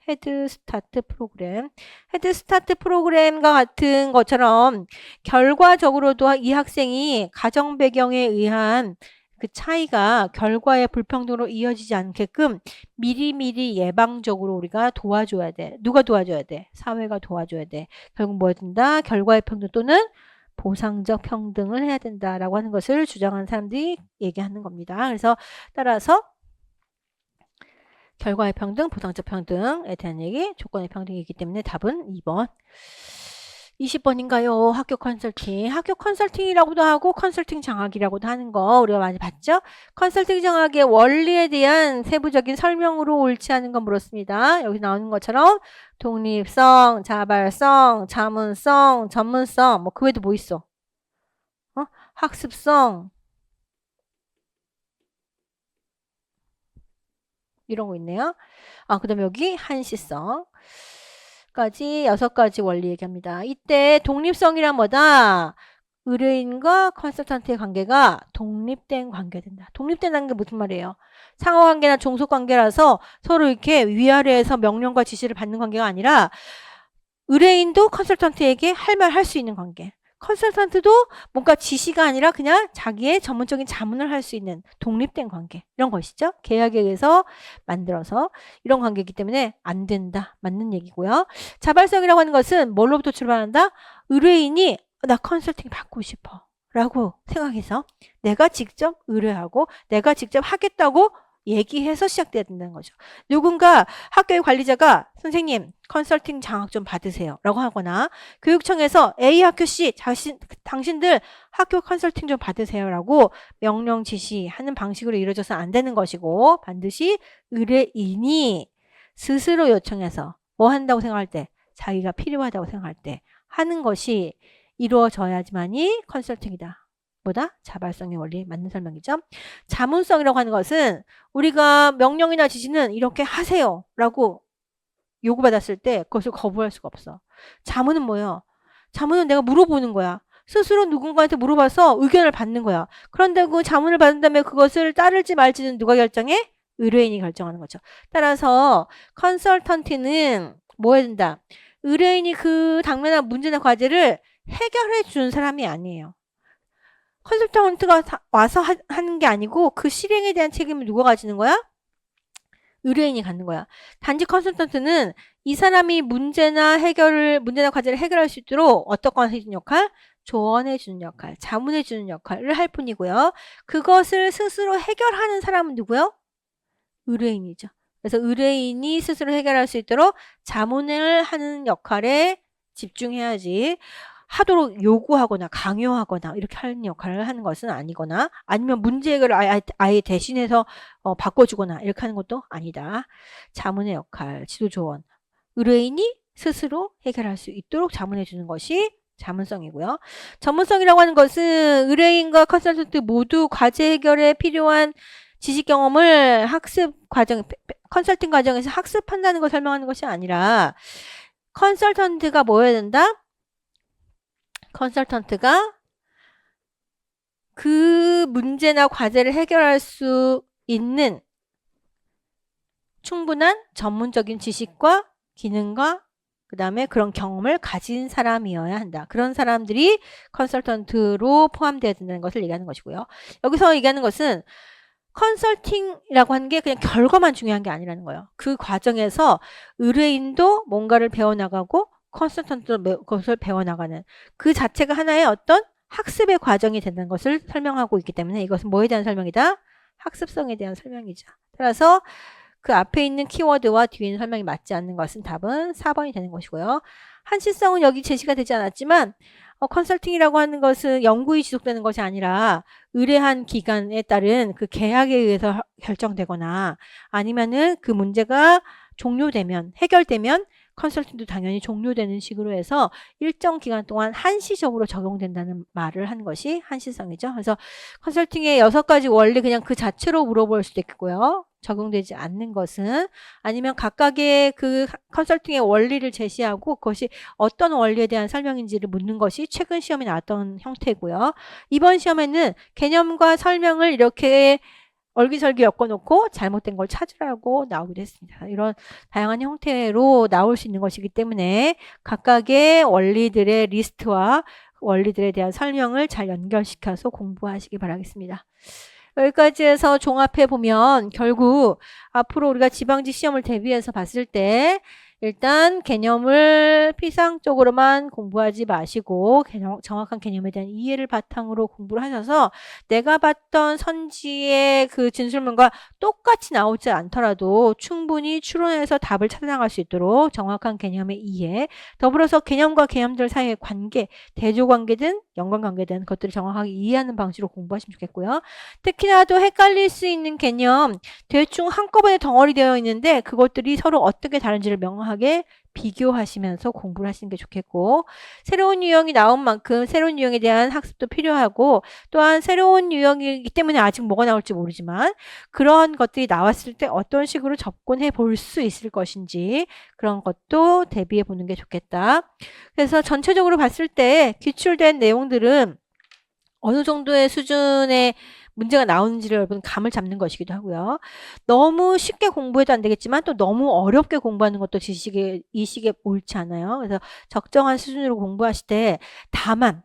헤드스타트 프로그램. 헤드스타트 프로그램과 같은 것처럼 결과적으로도 이 학생이 가정 배경에 의한 그 차이가 결과의 불평등으로 이어지지 않게끔 미리미리 예방적으로 우리가 도와줘야 돼. 누가 도와줘야 돼? 사회가 도와줘야 돼. 결국 뭐야 된다? 결과의 평등 또는 보상적 평등을 해야 된다라고 하는 것을 주장하는 사람들이 얘기하는 겁니다. 그래서 따라서 결과의 평등, 보상적 평등에 대한 얘기, 조건의 평등이기 때문에 답은 2번. 20번인가요? 학교 컨설팅. 학교 컨설팅이라고도 하고 컨설팅 장학이라고도 하는 거 우리가 많이 봤죠? 컨설팅 장학의 원리에 대한 세부적인 설명으로 옳지 않은 건 물었습니다. 여기 나오는 것처럼 독립성, 자발성, 자문성, 전문성, 뭐 그 외에도 뭐 있어? 학습성 이런 거 있네요. 그 다음에 여기 한시성 까지 6가지 원리 얘기합니다. 이때 독립성이란 뭐다? 의뢰인과 컨설턴트의 관계가 독립된 관계가 된다. 독립된다는 게 무슨 말이에요? 상호관계나 종속관계라서 서로 이렇게 위아래에서 명령과 지시를 받는 관계가 아니라 의뢰인도 컨설턴트에게 할 말 할 수 있는 관계. 컨설턴트도 뭔가 지시가 아니라 그냥 자기의 전문적인 자문을 할 수 있는 독립된 관계. 이런 것이죠. 계약에 의해서 만들어서 이런 관계이기 때문에 안 된다. 맞는 얘기고요. 자발성이라고 하는 것은 뭘로부터 출발한다? 의뢰인이 나 컨설팅 받고 싶어 라고 생각해서 내가 직접 의뢰하고 내가 직접 하겠다고 얘기해서 시작돼야 된다는 거죠. 누군가 학교의 관리자가 선생님 컨설팅 장학 좀 받으세요 라고 하거나 교육청에서 A학교 C 당신들 학교 컨설팅 좀 받으세요 라고 명령 지시하는 방식으로 이루어져서 안 되는 것이고 반드시 의뢰인이 스스로 요청해서 뭐 한다고 생각할 때 자기가 필요하다고 생각할 때 하는 것이 이루어져야지만이 컨설팅이다. 뭐다? 자발성의 원리 맞는 설명이죠. 자문성이라고 하는 것은 우리가 명령이나 지시는 이렇게 하세요 라고 요구받았을 때 그것을 거부할 수가 없어. 자문은 뭐예요? 자문은 내가 물어보는 거야. 스스로 누군가한테 물어봐서 의견을 받는 거야. 그런데 그 자문을 받은 다음에 그것을 따를지 말지는 누가 결정해? 의뢰인이 결정하는 거죠. 따라서 컨설턴트는 뭐 해야 된다? 의뢰인이 그 당면한 문제나 과제를 해결해 주는 사람이 아니에요. 컨설턴트가 와서 하는 게 아니고 그 실행에 대한 책임을 누가 가지는 거야? 의뢰인이 갖는 거야. 단지 컨설턴트는 이 사람이 문제나 과제를 해결할 수 있도록 어떤 건 해주는 역할? 조언해 주는 역할, 자문해 주는 역할을 할 뿐이고요. 그것을 스스로 해결하는 사람은 누구요? 의뢰인이죠. 그래서 의뢰인이 스스로 해결할 수 있도록 자문을 하는 역할에 집중해야지 하도록 요구하거나 강요하거나 이렇게 하는 역할을 하는 것은 아니거나 아니면 문제 해결을 아예 대신해서 바꿔주거나 이렇게 하는 것도 아니다. 자문의 역할, 지도 조언. 의뢰인이 스스로 해결할 수 있도록 자문해 주는 것이 자문성이고요. 전문성이라고 하는 것은 의뢰인과 컨설턴트 모두 과제 해결에 필요한 지식 경험을 컨설팅 과정에서 학습한다는 걸 설명하는 것이 아니라 컨설턴트가 뭐 해야 된다? 컨설턴트가 그 문제나 과제를 해결할 수 있는 충분한 전문적인 지식과 기능과 그 다음에 그런 경험을 가진 사람이어야 한다. 그런 사람들이 컨설턴트로 포함되어야 된다는 것을 얘기하는 것이고요. 여기서 얘기하는 것은 컨설팅이라고 하는 게 그냥 결과만 중요한 게 아니라는 거예요. 그 과정에서 의뢰인도 뭔가를 배워나가고 컨설턴트도 그것을 배워나가는 그 자체가 하나의 어떤 학습의 과정이 된다는 것을 설명하고 있기 때문에 이것은 뭐에 대한 설명이다? 학습성에 대한 설명이죠. 따라서 그 앞에 있는 키워드와 뒤에 있는 설명이 맞지 않는 것은 답은 4번이 되는 것이고요. 한시성은 여기 제시가 되지 않았지만 컨설팅이라고 하는 것은 연구이 지속되는 것이 아니라 의뢰한 기간에 따른 그 계약에 의해서 결정되거나 아니면은 그 문제가 종료되면 해결되면 컨설팅도 당연히 종료되는 식으로 해서 일정 기간 동안 한시적으로 적용된다는 말을 한 것이 한시성이죠. 그래서 컨설팅의 6가지 원리 그냥 그 자체로 물어볼 수도 있고요. 적용되지 않는 것은 아니면 각각의 그 컨설팅의 원리를 제시하고 그것이 어떤 원리에 대한 설명인지를 묻는 것이 최근 시험에 나왔던 형태고요. 이번 시험에는 개념과 설명을 이렇게 얼기설기 엮어놓고 잘못된 걸 찾으라고 나오기도 했습니다. 이런 다양한 형태로 나올 수 있는 것이기 때문에 각각의 원리들의 리스트와 원리들에 대한 설명을 잘 연결시켜서 공부하시기 바라겠습니다. 여기까지 해서 종합해 보면 결국 앞으로 우리가 지방지 시험을 대비해서 봤을 때 일단 개념을 피상적으로만 공부하지 마시고 정확한 개념에 대한 이해를 바탕으로 공부를 하셔서 내가 봤던 선지의 그 진술문과 똑같이 나오지 않더라도 충분히 추론해서 답을 찾아나갈 수 있도록 정확한 개념의 이해, 더불어서 개념과 개념들 사이의 관계, 대조관계든 연관관계든 그것들을 정확하게 이해하는 방식으로 공부하시면 좋겠고요. 특히나도 헷갈릴 수 있는 개념, 대충 한꺼번에 덩어리 되어 있는데 그것들이 서로 어떻게 다른지를 명확하게 비교하시면서 공부를 하시는 게 좋겠고, 새로운 유형이 나온 만큼 새로운 유형에 대한 학습도 필요하고, 또한 새로운 유형이기 때문에 아직 뭐가 나올지 모르지만 그런 것들이 나왔을 때 어떤 식으로 접근해 볼 수 있을 것인지 그런 것도 대비해 보는 게 좋겠다. 그래서 전체적으로 봤을 때 기출된 내용들은 어느 정도의 수준의 문제가 나오는지를 여러분 감을 잡는 것이기도 하고요. 너무 쉽게 공부해도 안 되겠지만 또 너무 어렵게 공부하는 것도 이 시기에 옳지 않아요. 그래서 적정한 수준으로 공부하실 때 다만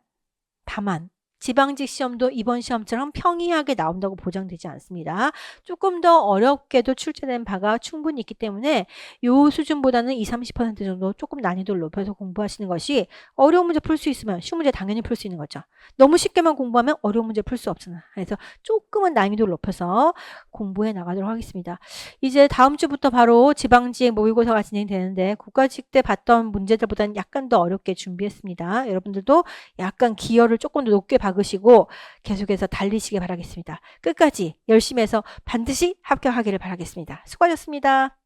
지방직 시험도 이번 시험처럼 평이하게 나온다고 보장되지 않습니다. 조금 더 어렵게도 출제된 바가 충분히 있기 때문에 이 수준보다는 20-30% 정도 조금 난이도를 높여서 공부하시는 것이 어려운 문제 풀 수 있으면 쉬운 문제 당연히 풀 수 있는 거죠. 너무 쉽게만 공부하면 어려운 문제 풀 수 없잖아. 그래서 조금은 난이도를 높여서 공부해 나가도록 하겠습니다. 이제 다음 주부터 바로 지방직 모의고사가 진행되는데 국가직 때 봤던 문제들보다는 약간 더 어렵게 준비했습니다. 여러분들도 약간 기여를 조금 더 높게 박으시고 계속해서 달리시길 바라겠습니다. 끝까지 열심히 해서 반드시 합격하기를 바라겠습니다. 수고하셨습니다.